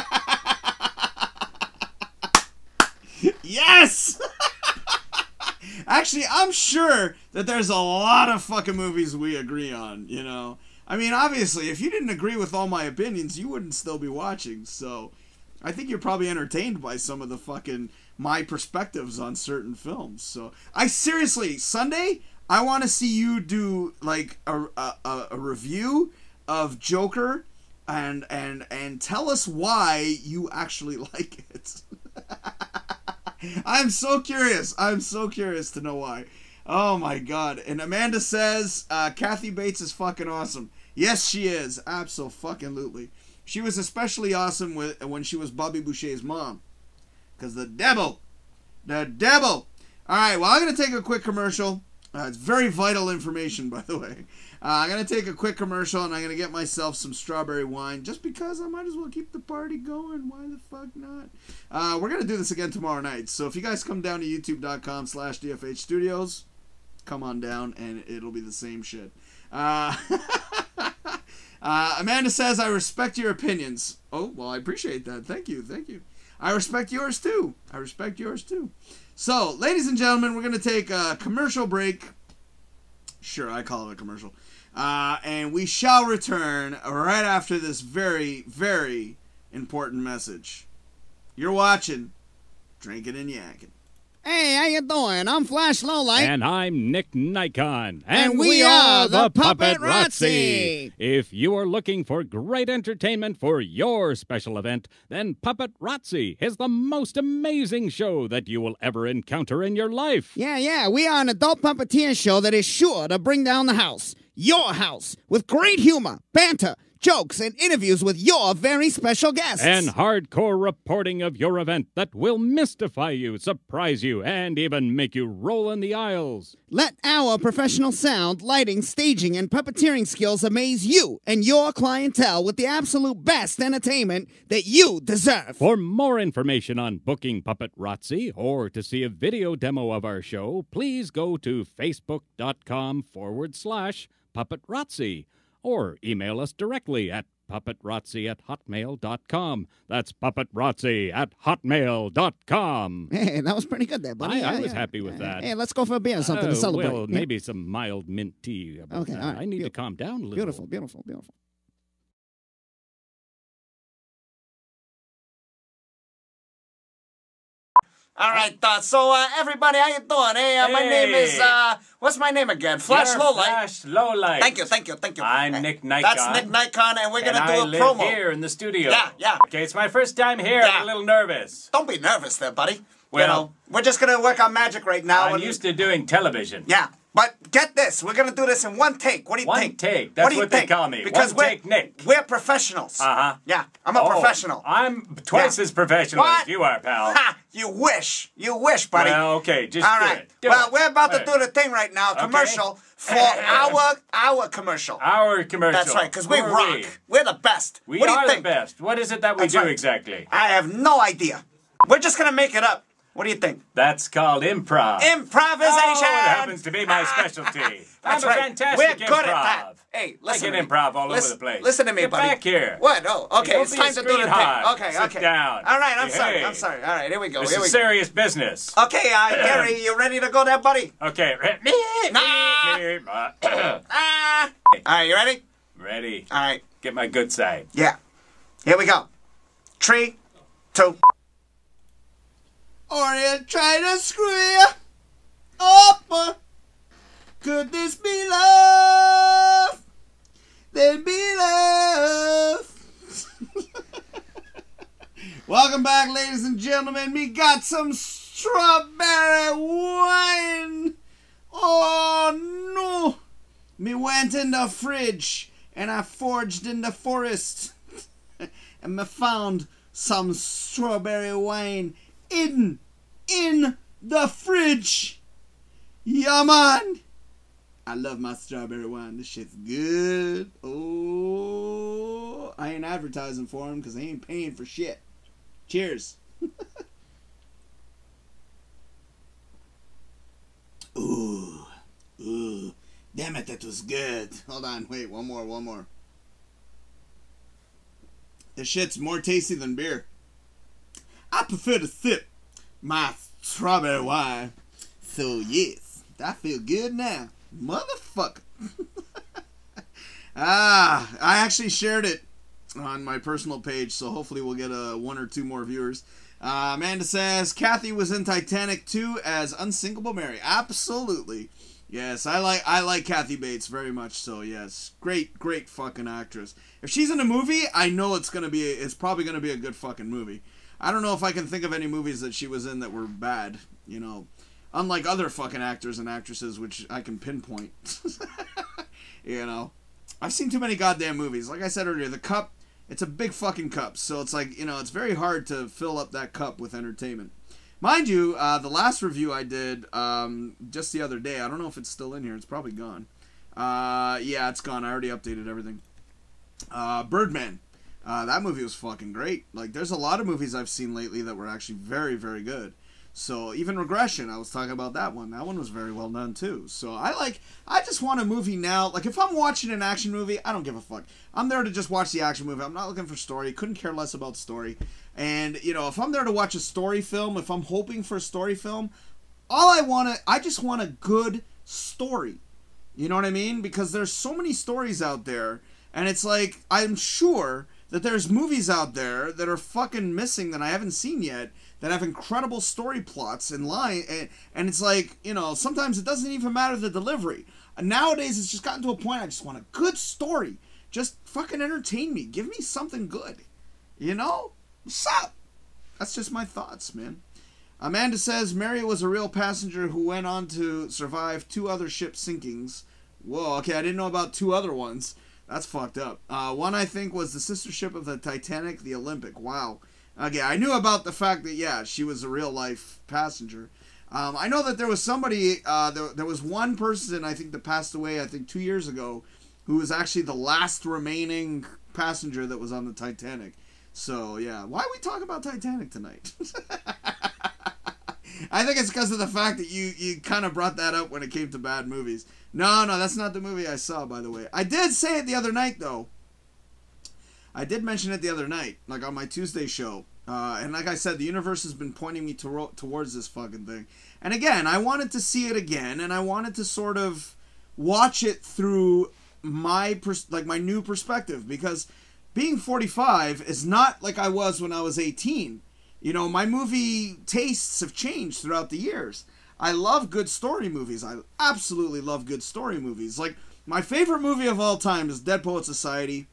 Yes! Actually, I'm sure that there's a lot of fucking movies we agree on, you know. I mean, obviously, if you didn't agree with all my opinions, you wouldn't still be watching. So, I think you're probably entertained by some of the fucking, my perspectives on certain films. So, I seriously, Sunday, I want to see you do, like, a review of Joker and tell us why you actually like it. I'm so curious. I'm so curious to know why. Oh my God. And Amanda says, Kathy Bates is fucking awesome. Yes, she is. Abso-fucking-lutely. She was especially awesome when she was Bobby Boucher's mom. Because the devil. Alright, well, I'm going to take a quick commercial. It's very vital information, by the way. I'm going to take a quick commercial, and I'm going to get myself some strawberry wine, just because I might as well keep the party going. Why the fuck not? We're going to do this again tomorrow night, so if you guys come down to youtube.com/DFH Studios, come on down, and it'll be the same shit. Amanda says, I respect your opinions. Oh, well, I appreciate that. Thank you. I respect yours, too. So, ladies and gentlemen, we're going to take a commercial break. Sure, I call it a commercial. And we shall return right after this very, very important message. You're watching Drinkin' and Yakkin'. Hey, how you doing? I'm Flash Lowlight. And I'm DrinkinNYakkin. And we are the Puppet Razzi. If you are looking for great entertainment for your special event, then Puppet Razzi is the most amazing show that you will ever encounter in your life. Yeah, we are an adult puppeteer show that is sure to bring down the house. Your house. With great humor, banter, jokes, and interviews with your very special guests. And hardcore reporting of your event that will mystify you, surprise you, and even make you roll in the aisles. Let our professional sound, lighting, staging, and puppeteering skills amaze you and your clientele with the absolute best entertainment that you deserve. For more information on booking Puppet Razzi or to see a video demo of our show, please go to facebook.com/Puppet Razzi. Or email us directly at puppetrazzi@hotmail.com. That's puppetrazzi@hotmail.com. Hey, that was pretty good there, buddy. I was happy with that. Hey, let's go for a beer or something to celebrate. Well, maybe some mild mint tea. Okay, all right. I need to calm down a little. Beautiful. All right, so everybody, how you doing? Hey, my name is what's my name again? Flash Lowlight. Flash Lowlight. Thank you. I'm DrinkinNYakkin. That's DrinkinNYakkin, and we're gonna do I a live promo. here in the studio. Yeah. Okay, it's my first time here. Yeah. I'm a little nervous. Don't be nervous there, buddy. Well, we're just gonna work on magic right now. I'm used to doing television. Yeah, but get this, we're gonna do this in one take. What do you think? One take. That's what they call me. Because One take Nick. We're professionals. Yeah, I'm a professional. I'm twice as professional What? as you are, pal. Ha! You wish, buddy. Well, okay, just all do right. it. Do well, it. we're about to Right. do the thing right now, commercial for our commercial. Our commercial. That's right, because we Who are rock. we? We're the best. We what do you are think? the best. What is it that we That's do right. exactly? I have no idea. We're just gonna make it up. What do you think? That's called improv. Improvisation. Oh, it happens to be my specialty. That's I'm a right. fantastic We're good improv. at that. Hey, listen I to can me. improv all over the place. Listen to me, Get buddy. back here. What? Oh, okay. Don't It's be time a to do the screen thing. hog. Okay. Sit down. All right. I'm sorry. Behave. All right. Here we go. This Here we is go. serious business. Okay, Gary, you ready to go there, buddy? Okay. All right, you ready? Ready. All right. Get my good side. Yeah. Here we go. 3, 2. Or you try to screw you up. Could this be love? Then be love. Welcome back, ladies and gentlemen. We got some strawberry wine. Oh no. Me went in the fridge and I foraged in the forest and me found some strawberry wine in the fridge. Yeah, man. I love my strawberry wine. This shit's good. Oh, I ain't advertising for him because I ain't paying for shit. Cheers. Ooh. Damn it, that was good. Hold on, wait, one more. This shit's more tasty than beer. I prefer to sip my strawberry wine. So yes, I feel good now. Motherfucker. I actually shared it on my personal page, so hopefully we'll get 1 or 2 more viewers. Amanda says, Kathy was in Titanic 2 as Unsinkable Mary. Absolutely. Yes, I like Kathy Bates very much so, yes. Great fucking actress. If she's in a movie, I know it's probably gonna be a good fucking movie. I don't know if I can think of any movies that she was in that were bad, you know. Unlike other fucking actors and actresses, which I can pinpoint. You know. I've seen too many goddamn movies. Like I said earlier, the cup, it's a big fucking cup. So it's like, you know, it's very hard to fill up that cup with entertainment. Mind you, the last review I did just the other day, I don't know if it's still in here. It's probably gone. Yeah, it's gone. I already updated everything. Birdman. That movie was fucking great. Like, there's a lot of movies I've seen lately that were actually very, very good. So, even Regression, I was talking about that one. That one was very well done, too. So, I just want a movie now. Like, if I'm watching an action movie, I don't give a fuck. I'm there to just watch the action movie. I'm not looking for story. Couldn't care less about story. And, you know, if I'm there to watch a story film, if I'm hoping for a story film, I just want a good story. You know what I mean? Because there's so many stories out there. And it's like, I'm sure that there's movies out there that are fucking missing that I haven't seen yet that have incredible story plots and line, and it's like, you know, sometimes it doesn't even matter the delivery. Nowadays, it's just gotten to a point I just want a good story. Just fucking entertain me. Give me something good. You know? What's up? That's just my thoughts, man. Amanda says, Mary was a real passenger who went on to survive 2 other ship sinkings. Whoa, okay, I didn't know about 2 other ones. That's fucked up. One, I think, was the sister ship of the Titanic, the Olympic. Wow. Okay, I knew about the fact that, yeah, she was a real-life passenger. I know that there was somebody, there was one person, I think, that passed away, I think, 2 years ago, who was actually the last remaining passenger that was on the Titanic. So, yeah. Why we talk about Titanic tonight? I think it's because of the fact that you kind of brought that up when it came to bad movies. No, that's not the movie I saw, by the way. I did say it the other night, though. I did mention it the other night, like on my Tuesday show. And like I said, the universe has been pointing me towards this fucking thing. And again, I wanted to see it again, and I wanted to sort of watch it through my new perspective, because being 45 is not like I was when I was 18. You know, my movie tastes have changed throughout the years. I love good story movies. I absolutely love good story movies. Like, my favorite movie of all time is Dead Poets Society.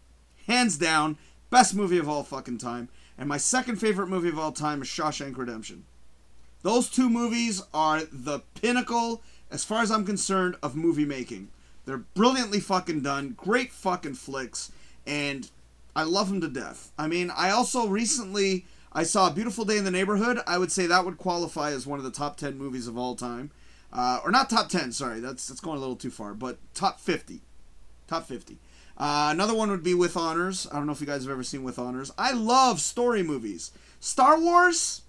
Hands down, best movie of all fucking time. And my second favorite movie of all time is Shawshank Redemption. Those 2 movies are the pinnacle, as far as I'm concerned, of movie making. They're brilliantly fucking done, great fucking flicks, and I love them to death. I mean, I also recently, I saw A Beautiful Day in the Neighborhood. I would say that would qualify as one of the top 10 movies of all time. Or not top 10, sorry, that's going a little too far, but top 50. Top 50. Another one would be With Honors. I don't know if you guys have ever seen With Honors. I love story movies. Star Wars,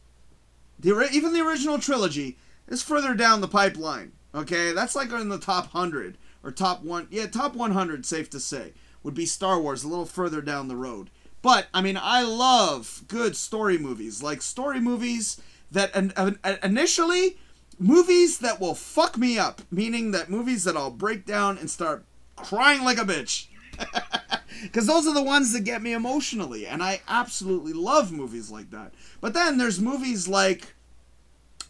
even the original trilogy, is further down the pipeline. Okay, that's like in the top 100 or top 100, safe to say, would be Star Wars, a little further down the road. But I mean, I love good story movies, like story movies that initially movies that will fuck me up, meaning that movies that I'll break down and start crying like a bitch. Because those are the ones that get me emotionally, and I absolutely love movies like that. But then there's movies like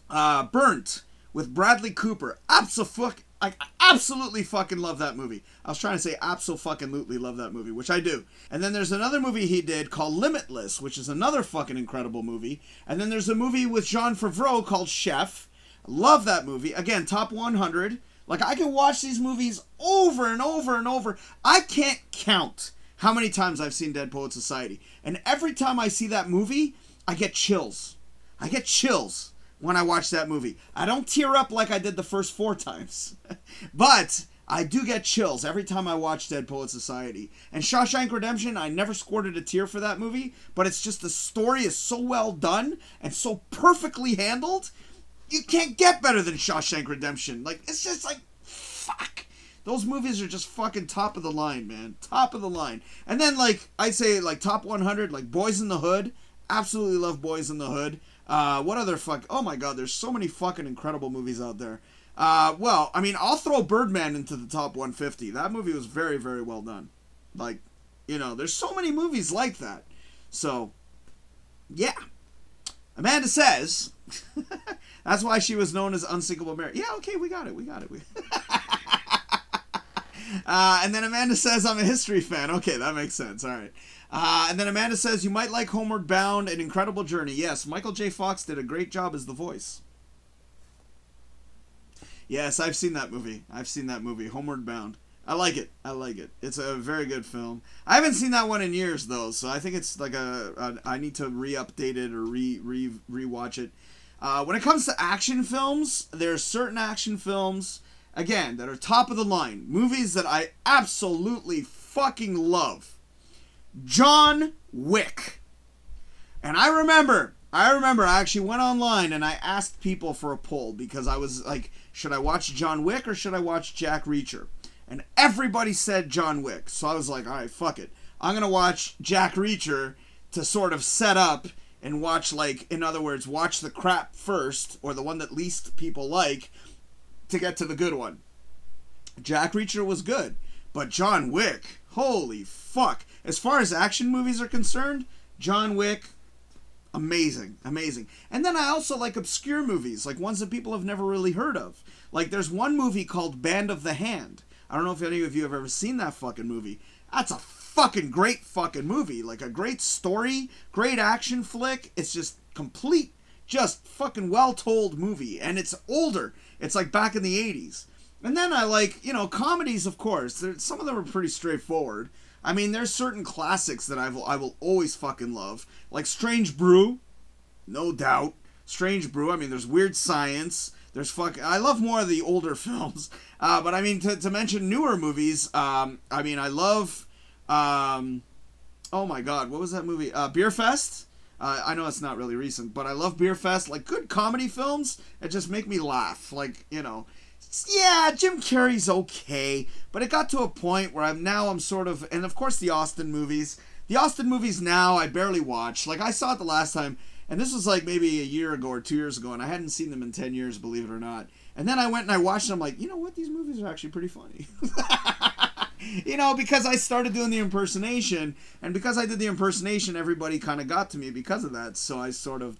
Burnt with Bradley Cooper. I absolutely fucking love that movie. I was trying to say abso-fucking-lutely love that movie, which I do. And then there's another movie he did called Limitless, which is another fucking incredible movie. And then there's a movie with Jean Favreau called Chef. Love that movie. Again, top 100. Like, I can watch these movies over and over and over. I can't count how many times I've seen Dead Poets Society. And every time I see that movie, I get chills. I get chills when I watch that movie. I don't tear up like I did the first 4 times. But I do get chills every time I watch Dead Poets Society. And Shawshank Redemption, I never squirted a tear for that movie. But it's just the story is so well done and so perfectly handled. You can't get better than Shawshank Redemption. Like, it's just like, fuck. Those movies are just fucking top of the line, man. Top of the line. And then, like, I'd say, like, top 100, like, Boys in the Hood. Absolutely love Boys in the Hood. What other oh my god, there's so many fucking incredible movies out there. Well, I mean, I'll throw Birdman into the top 150. That movie was very, very well done. Like, you know, there's so many movies like that. So, yeah. Amanda says... That's why she was known as Unsinkable Mary. Yeah, okay, we got it. And then Amanda says, I'm a history fan. Okay, that makes sense. All right. And then Amanda says, you might like Homeward Bound, An Incredible Journey. Yes, Michael J. Fox did a great job as the voice. Yes, I've seen that movie. Homeward Bound. I like it. It's a very good film. I haven't seen that one in years, though, so I think it's like I need to re-update it or re-watch it. When it comes to action films, there are certain action films, again, that are top of the line. Movies that I absolutely fucking love. John Wick. And I remember I actually went online and I asked people for a poll because I was like, should I watch John Wick or should I watch Jack Reacher? And everybody said John Wick. So I was like, all right, fuck it. I'm going to watch Jack Reacher to sort of set up and watch, like, in other words, watch the crap first, or the one that least people like, to get to the good one. Jack Reacher was good, but John Wick, Holy fuck. As far as action movies are concerned, John Wick, amazing. Amazing. And then I also like obscure movies, like ones that people have never really heard of. Like there's one movie called Band of the Hand. I don't know if any of you have ever seen that fucking movie. That's a fucking great fucking movie. Like a great story, great action flick. It's just complete, just fucking well-told movie. And it's older. It's like back in the 80s. And then I like, you know, comedies, of course. Some of them are pretty straightforward. I mean, there's certain classics that I will always fucking love. Like Strange Brew. No doubt. Strange Brew. I mean, there's Weird Science. There's I love more of the older films. But I mean, to mention newer movies, I mean, I love, oh my god, what was that movie? Beer Fest. I know it's not really recent, but I love Beer Fest. Like, good comedy films that just make me laugh. Like, you know, yeah, Jim Carrey's okay, but it got to a point where I'm sort of, and of course the Austin movies. The Austin movies now I barely watch. Like, I saw it the last time, and this was like maybe a year ago or 2 years ago, and I hadn't seen them in 10 years, believe it or not. And then I went and I watched them, like, you know what, these movies are actually pretty funny. You know, because I started doing the impersonation, and because I did the impersonation, everybody kind of got to me because of that, so I sort of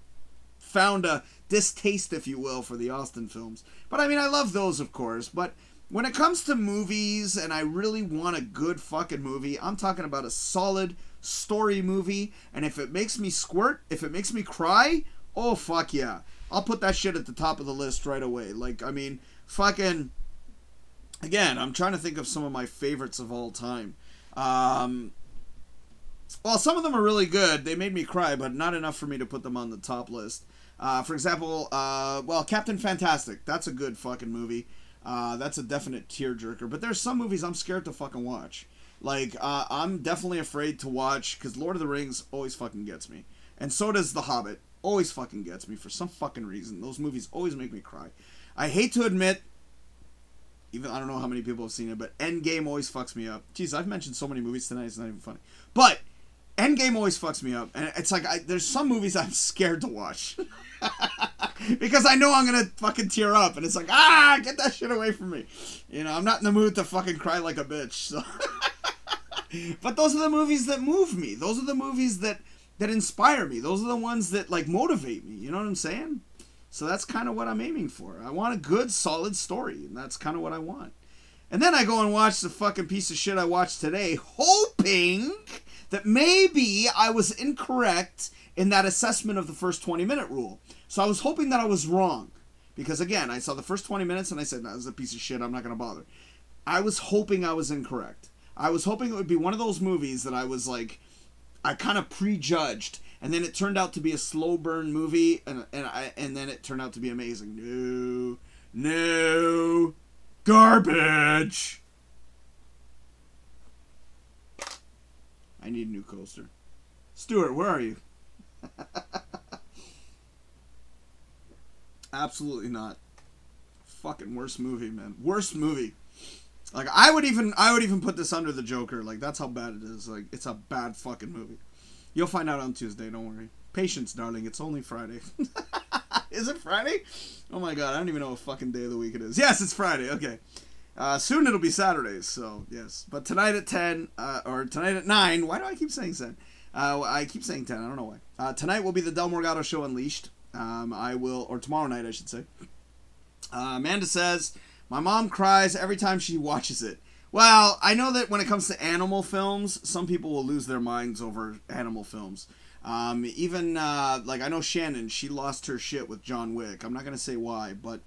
found a distaste, if you will, for the Austin films. But I mean, I love those, of course, but when it comes to movies, and I really want a good fucking movie, I'm talking about a solid story movie, and if it makes me squirt, if it makes me cry, oh, fuck yeah. I'll put that shit at the top of the list right away. Like, I mean, fucking, again, I'm trying to think of some of my favorites of all time. Well, some of them are really good. They made me cry, but not enough for me to put them on the top list. For example, well, Captain Fantastic. That's a good fucking movie. That's a definite tearjerker. But there's some movies I'm scared to fucking watch. Like, I'm definitely afraid to watch, because Lord of the Rings always fucking gets me. And so does The Hobbit. Always fucking gets me for some fucking reason. Those movies always make me cry. I hate to admit, even I don't know how many people have seen it, but Endgame always fucks me up. Jeez, I've mentioned so many movies tonight, it's not even funny. But Endgame always fucks me up. And it's like, there's some movies I'm scared to watch. Because I know I'm going to fucking tear up. And it's like, get that shit away from me. You know, I'm not in the mood to fucking cry like a bitch. So. But those are the movies that move me. Those are the movies that inspire me. Those are the ones that, like, motivate me. You know what I'm saying? So that's kind of what I'm aiming for. I want a good, solid story. And that's kind of what I want. And then I go and watch the fucking piece of shit I watched today, hoping that maybe I was incorrect in that assessment of the first 20-minute rule. So I was hoping that I was wrong. Because, again, I saw the first 20 minutes and I said, no, this is a piece of shit. I'm not going to bother. I was hoping I was incorrect. I was hoping it would be one of those movies that I was like, I kind of prejudged, and then it turned out to be a slow burn movie, and then it turned out to be amazing. No, garbage. I need a new coaster. Stuart, where are you? Absolutely not. Fucking worst movie, man. Worst movie. Like, I would even put this under the Joker. Like, that's how bad it is. Like, it's a bad fucking movie. You'll find out on Tuesday, don't worry. Patience, darling. It's only Friday. Is it Friday? Oh my god, I don't even know what fucking day of the week it is. Yes, it's Friday. Okay. Soon it'll be Saturday, so yes. But tonight at 10, or tonight at 9, why do I keep saying 10? I keep saying 10, I don't know why. Tonight will be the Del Morgado Show Unleashed. Or tomorrow night, I should say. Amanda says, my mom cries every time she watches it. Well, I know that when it comes to animal films, some people will lose their minds over animal films. Even, like, I know Shannon, she lost her shit with John Wick. I'm not going to say why, but,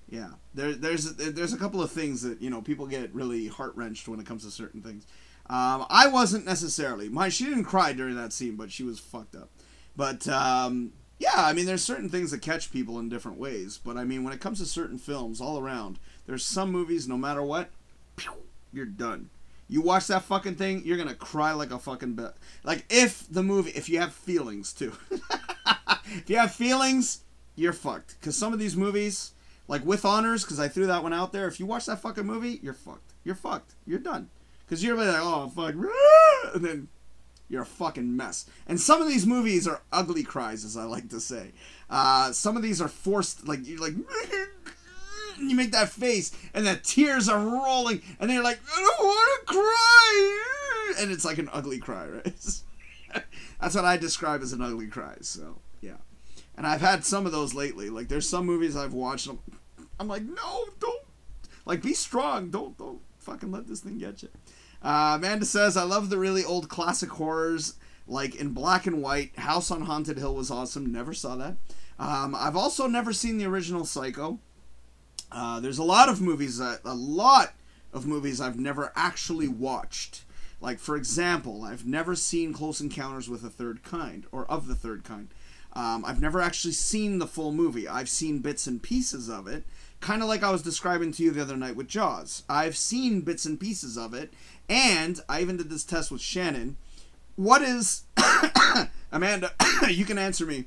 yeah. There's a couple of things that, you know, people get really heart-wrenched when it comes to certain things. I wasn't necessarily. She didn't cry during that scene, but she was fucked up. But, yeah, I mean, there's certain things that catch people in different ways. But, I mean, when it comes to certain films all around, there's some movies, no matter what, you're done. You watch that fucking thing, you're gonna cry like a fucking like, if you have feelings, too. If you have feelings, you're fucked. Because some of these movies, like With Honors, because I threw that one out there, if you watch that fucking movie, you're fucked. You're fucked. You're done. Because you're like, oh, fuck, and then you're a fucking mess. And some of these movies are ugly cries, as I like to say. Some of these are forced, like, you're like, you make that face, and the tears are rolling, and then you're like, I don't want to cry. And it's like an ugly cry, right? That's what I describe as an ugly cry. So yeah, and I've had some of those lately. Like there's some movies I've watched. I'm like, no, don't. Like, be strong. Don't fucking let this thing get you. Amanda says, I love the really old classic horrors, like in black and white. House on Haunted Hill was awesome. Never saw that. I've also never seen the original Psycho. There's a lot of movies I've never actually watched. Like, for example, I've never seen Close Encounters with the Third Kind, or of the Third Kind. I've never actually seen the full movie. I've seen bits and pieces of it, kind of like I was describing to you the other night with Jaws. I've seen bits and pieces of it, and I even did this test with Shannon. What is... Amanda, you can answer me.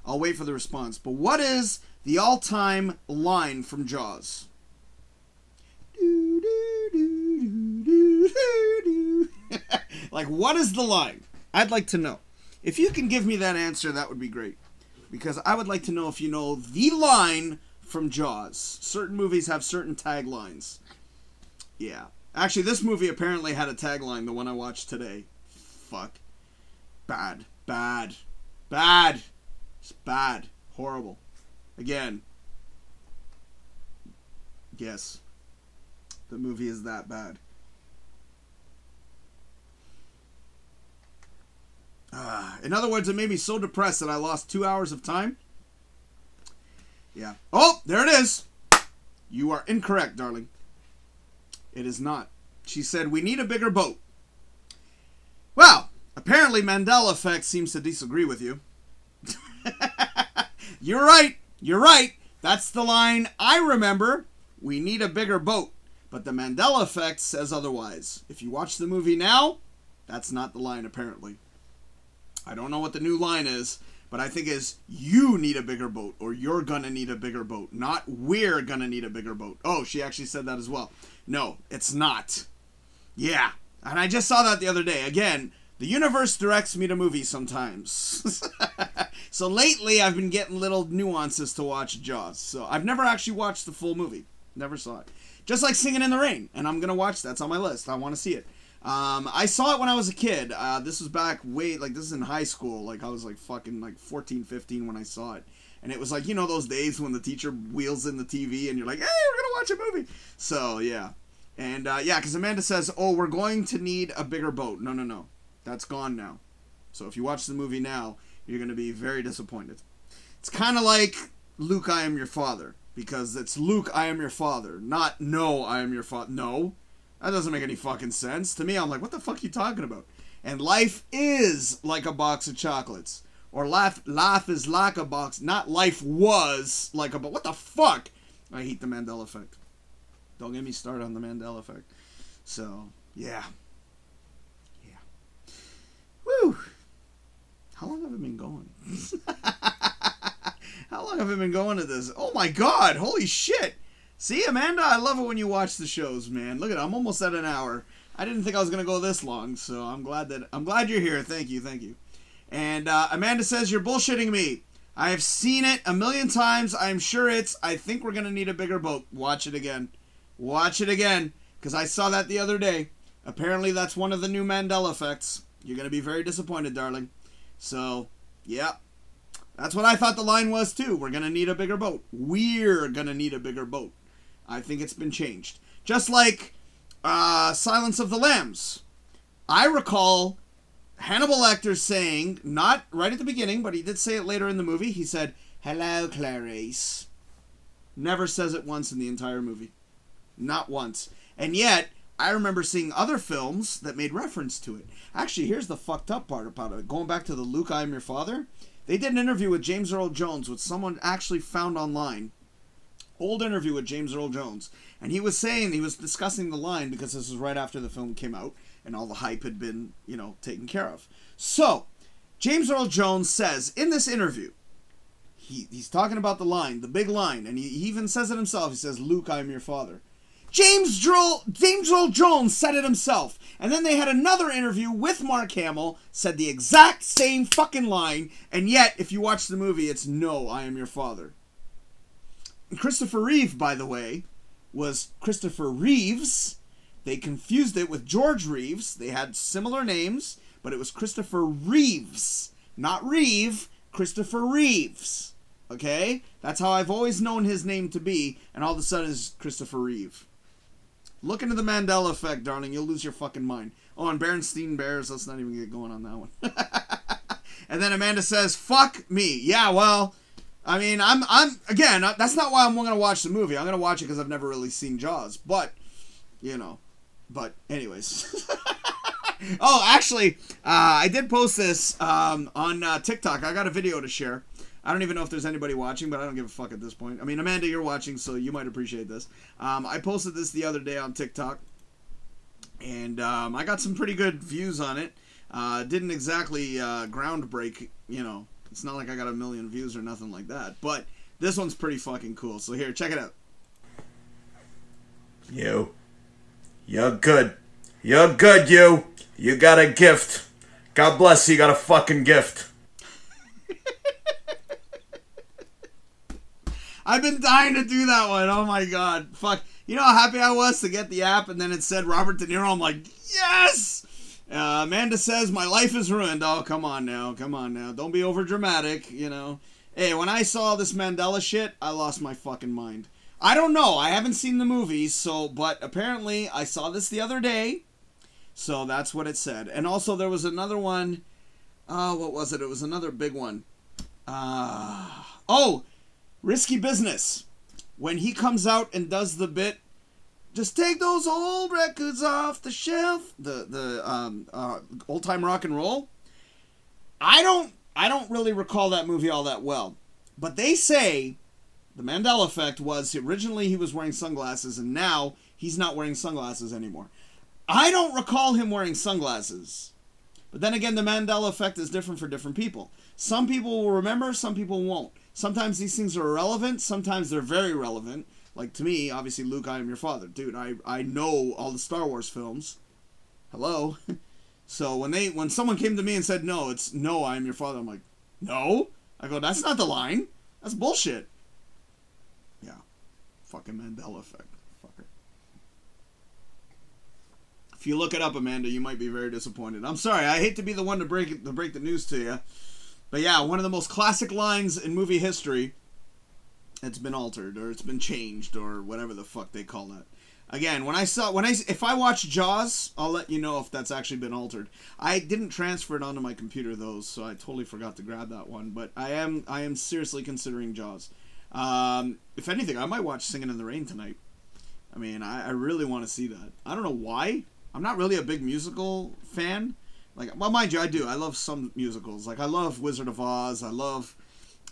I'll wait for the response. But what is the all-time line from Jaws? Like, what is the line? I'd like to know. If you can give me that answer, that would be great. Because I would like to know if you know the line from Jaws. Certain movies have certain taglines. Yeah. Actually, this movie apparently had a tagline, the one I watched today. Fuck. Bad. Bad. Bad. It's bad. Horrible. Again. Yes. The movie is that bad. In other words, it made me so depressed that I lost 2 hours of time. Yeah. Oh, there it is. You are incorrect, darling. It is not. She said, we need a bigger boat. Well, apparently Mandela Effect seems to disagree with you. You're right. You're right. That's the line I remember. We need a bigger boat. But the Mandela Effect says otherwise. If you watch the movie now, that's not the line, apparently. I don't know what the new line is, but I think is you need a bigger boat, or you're gonna need a bigger boat, not we're gonna need a bigger boat. Oh, she actually said that as well. No, it's not. Yeah, and I just saw that the other day. Again, the universe directs me to movies sometimes. So lately, I've been getting little nuances to watch Jaws. So I've never actually watched the full movie. Never saw it. Just like Singing in the Rain, and I'm gonna watch that. It's on my list. I want to see it. I saw it when I was a kid. This was back this is in high school. Like, I was like fucking like 14, 15 when I saw it. And it was like, you know, those days when the teacher wheels in the TV and you're like, hey, we're gonna watch a movie. So, yeah. And, yeah, because Amanda says, oh, we're going to need a bigger boat. No, no, no. That's gone now. So if you watch the movie now, you're gonna be very disappointed. It's kind of like Luke, I am your father. Because it's Luke, I am your father. Not, no, I am your father. No. That doesn't make any fucking sense. To me, I'm like, what the fuck are you talking about? And life is like a box of chocolates. Or life is like a box. Not life was like a box. What the fuck? I hate the Mandela Effect. Don't get me started on the Mandela Effect. So, yeah. Yeah. Woo. How long have I been going? How long have I been going at this? Oh my god. Holy shit. See, Amanda, I love it when you watch the shows, man. Look at it, I'm almost at an hour. I didn't think I was gonna go this long, so I'm glad you're here. Thank you, thank you. And Amanda says you're bullshitting me. I have seen it a million times. I'm sure I think we're gonna need a bigger boat. Watch it again. Watch it again, because I saw that the other day. Apparently, that's one of the new Mandela effects. You're gonna be very disappointed, darling. So, yeah. That's what I thought the line was too. We're gonna need a bigger boat. We're gonna need a bigger boat. I think it's been changed. Just like Silence of the Lambs. I recall Hannibal Lecter saying, not right at the beginning, but he did say it later in the movie, he said, hello, Clarice. Never says it once in the entire movie. Not once. And yet, I remember seeing other films that made reference to it. Actually, here's the fucked up part about it. Going back to the Luke, I am your father. They did an interview with James Earl Jones, which someone actually found online. Old interview with James Earl Jones, and he was discussing the line, because this was right after the film came out and all the hype had been, you know, taken care of. So James Earl Jones says in this interview, he's talking about the line, the big line, and he even says it himself. He says, Luke, I am your father. James Earl Jones said it himself. And then they had another interview with Mark Hamill, said the exact same fucking line, and yet if you watch the movie, it's no, I am your father. Christopher Reeve, by the way, was Christopher Reeves. they confused it with George Reeves. They had similar names, but it was Christopher Reeves. Not Reeve, Christopher Reeves. Okay? That's how I've always known his name to be, and all of a sudden it's Christopher Reeve. Look into the Mandela effect, darling. You'll lose your fucking mind. Oh, and Berenstein Bears. Let's not even get going on that one. And then Amanda says, fuck me. Yeah, well, I mean, again, that's not why I'm going to watch the movie. I'm going to watch it because I've never really seen Jaws. But, you know, anyways. Oh, actually, I did post this on TikTok. I got a video to share. I don't even know if there's anybody watching, but I don't give a fuck at this point. I mean, Amanda, you're watching, so you might appreciate this. I posted this the other day on TikTok, and I got some pretty good views on it. Didn't exactly groundbreak, you know. It's not like I got a million views or nothing like that, but this one's pretty fucking cool. So here, check it out. You're good. You're good, you. You got a gift. God bless you, got a fucking gift. I've been dying to do that one. Oh my god. Fuck. You know how happy I was to get the app and then it said Robert De Niro? I'm like, yes! Amanda says, my life is ruined. Oh, come on now. Come on now. Don't be over dramatic, you know. Hey, when I saw this Mandela shit, I lost my fucking mind. I don't know. I haven't seen the movie, but apparently I saw this the other day. So that's what it said. And also there was another one. What was it? It was another big one. Risky Business. When he comes out and does the bit, just take those old records off the shelf. The old time rock and roll. I don't really recall that movie all that well. But they say the Mandela effect was originally he was wearing sunglasses and now he's not wearing sunglasses anymore. I don't recall him wearing sunglasses. But then again, the Mandela effect is different for different people. Some people will remember, some people won't. Sometimes these things are irrelevant, sometimes they're very relevant. Like to me, obviously, Luke, I am your father. Dude, I know all the Star Wars films. Hello? So when someone came to me and said, no, it's no, I am your father, I'm like, no? I go, that's not the line. That's bullshit. Yeah. Fucking Mandela effect. Fucker. If you look it up, Amanda, you might be very disappointed. I'm sorry, I hate to be the one to break the news to you. But yeah, one of the most classic lines in movie history, it's been altered, or it's been changed, or whatever the fuck they call that. Again, if I watch Jaws, I'll let you know if that's actually been altered. I didn't transfer it onto my computer though, so I totally forgot to grab that one. But I am seriously considering Jaws. If anything, I might watch Singing in the Rain tonight. I mean, I really want to see that. I don't know why. I'm not really a big musical fan. Like, well, mind you, I do. I love some musicals. Like, I love Wizard of Oz. I love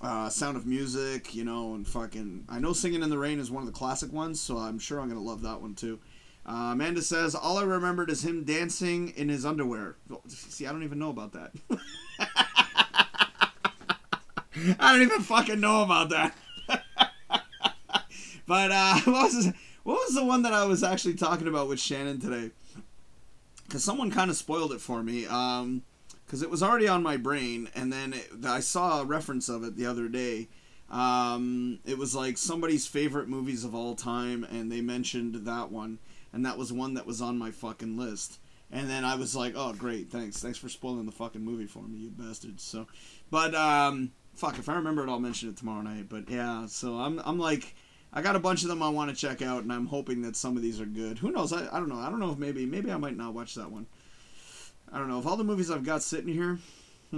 Sound of Music, you know, and fucking... I know Singing in the Rain is one of the classic ones, so I'm sure I'm going to love that one, too. Amanda says, all I remembered is him dancing in his underwear. See, I don't even know about that. I don't even fucking know about that. But, what was the one that I was actually talking about with Shannon today? Because someone kind of spoiled it for me. Because it was already on my brain, and then I saw a reference of it the other day. It was like somebody's favorite movies of all time, and they mentioned that one, and that was one that was on my fucking list. And then I was like, oh, great, thanks for spoiling the fucking movie for me, you bastards. So, but, fuck, if I remember it, I'll mention it tomorrow night. But, yeah, so I'm like... I got a bunch of them I want to check out, and I'm hoping that some of these are good. Who knows? I don't know. I don't know if maybe I might not watch that one. I don't know. Of all the movies I've got sitting here, I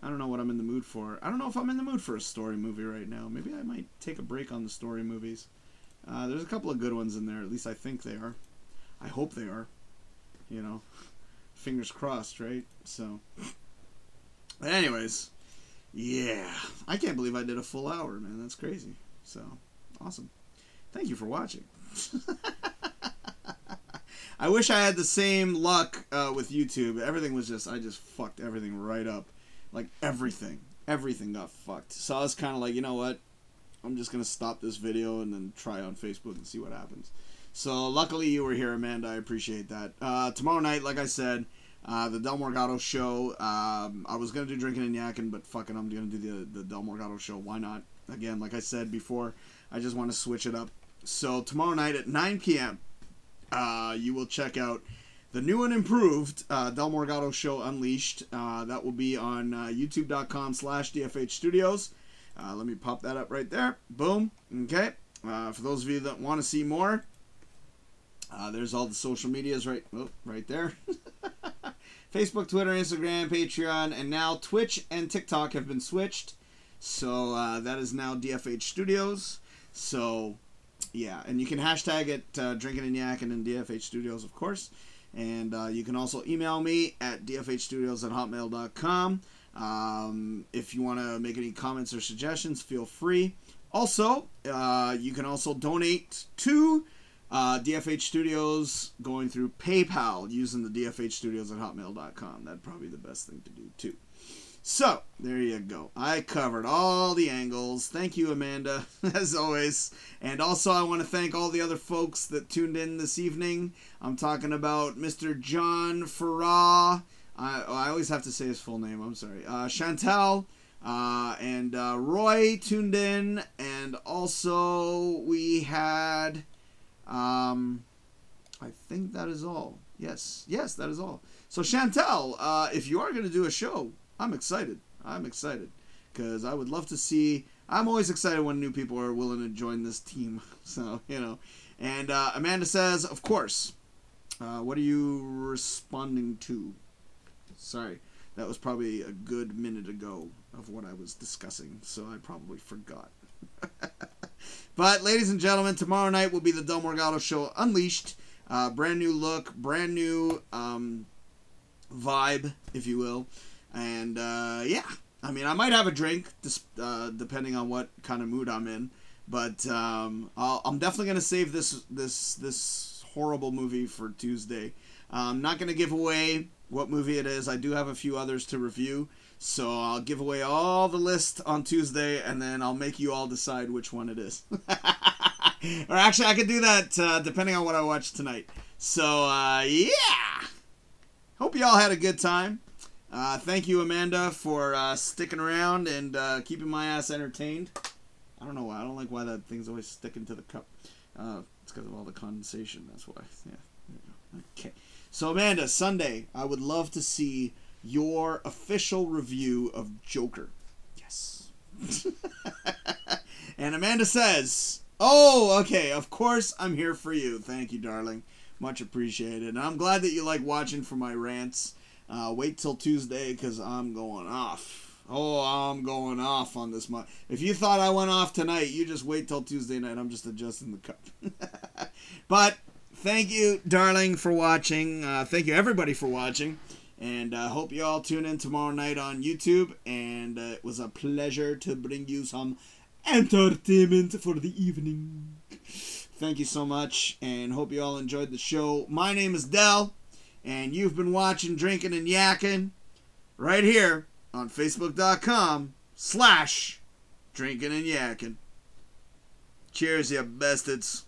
don't know what I'm in the mood for. I don't know if I'm in the mood for a story movie right now. Maybe I might take a break on the story movies. There's a couple of good ones in there. At least I think they are. I hope they are. You know, fingers crossed, right? So, but anyways, yeah. I can't believe I did a full hour, man. That's crazy. So, awesome. Thank you for watching. I wish I had the same luck with YouTube. Everything was I just fucked everything right up. Like, everything. Everything got fucked. So I was kind of like, you know what? I'm just going to stop this video and then try on Facebook and see what happens. So, luckily you were here, Amanda. I appreciate that. Tomorrow night, like I said, the Del Morgado show. I was going to do Drinkin Yakkin, but fucking I'm going to do the Del Morgado show. Why not? Again, like I said before, I just want to switch it up. So tomorrow night at 9 p.m., you will check out the new and improved Del Morgado Show Unleashed. That will be on youtube.com/DFH Studios. Let me pop that up right there. Boom. Okay. For those of you that want to see more, there's all the social medias right there. Facebook, Twitter, Instagram, Patreon, and now Twitch and TikTok have been switched. So that is now DFH Studios. So yeah, and you can hashtag it Drinkin Yakkin and DFH Studios, of course. And you can also email me at dfhstudios@hotmail.com. If you want to make any comments or suggestions, feel free. Also, you can also donate to DFH Studios going through PayPal using the dfhstudios@hotmail.com. That'd probably be the best thing to do too. So, there you go. I covered all the angles. Thank you, Amanda, as always. And also, I want to thank all the other folks that tuned in this evening. I'm talking about Mr. John Farah. I always have to say his full name. I'm sorry. Chantal and Roy tuned in. And also, we had... I think that is all. Yes, that is all. So Chantal, if you are going to do a show, I'm excited. Because I would love to see... I'm always excited when new people are willing to join this team. So, you know. And Amanda says, of course. What are you responding to? Sorry, that was probably a good minute ago of what I was discussing. So I probably forgot. But, ladies and gentlemen, tomorrow night will be the Del Morgado Show Unleashed. Brand new look, brand new vibe, if you will. And, yeah. I mean, I might have a drink, depending on what kind of mood I'm in. But I'm definitely going to save this horrible movie for Tuesday. I'm not going to give away what movie it is. I do have a few others to review. So I'll give away all the list on Tuesday, and then I'll make you all decide which one it is. Or actually, I could do that depending on what I watch tonight. So, yeah. Hope you all had a good time. Thank you, Amanda, for sticking around and keeping my ass entertained. I don't know why. I don't like why that thing's always sticking to the cup. It's because of all the condensation. That's why. Yeah. There you go. Okay. So, Amanda, Sunday, I would love to see your official review of Joker. Yes. And Amanda says, oh, okay, of course I'm here for you. Thank you, darling. Much appreciated. And I'm glad that you like watching for my rants. Wait till Tuesday, because I'm going off. Oh, I'm going off on this month. If you thought I went off tonight, you just wait till Tuesday night. I'm just adjusting the cup. But thank you, darling, for watching. Thank you, everybody, for watching. And I hope you all tune in tomorrow night on YouTube. And it was a pleasure to bring you some entertainment for the evening. Thank you so much, and hope you all enjoyed the show. My name is Del, and you've been watching Drinkin and Yakkin right here on Facebook.com/DrinkinNYakkin. Cheers, you bastards.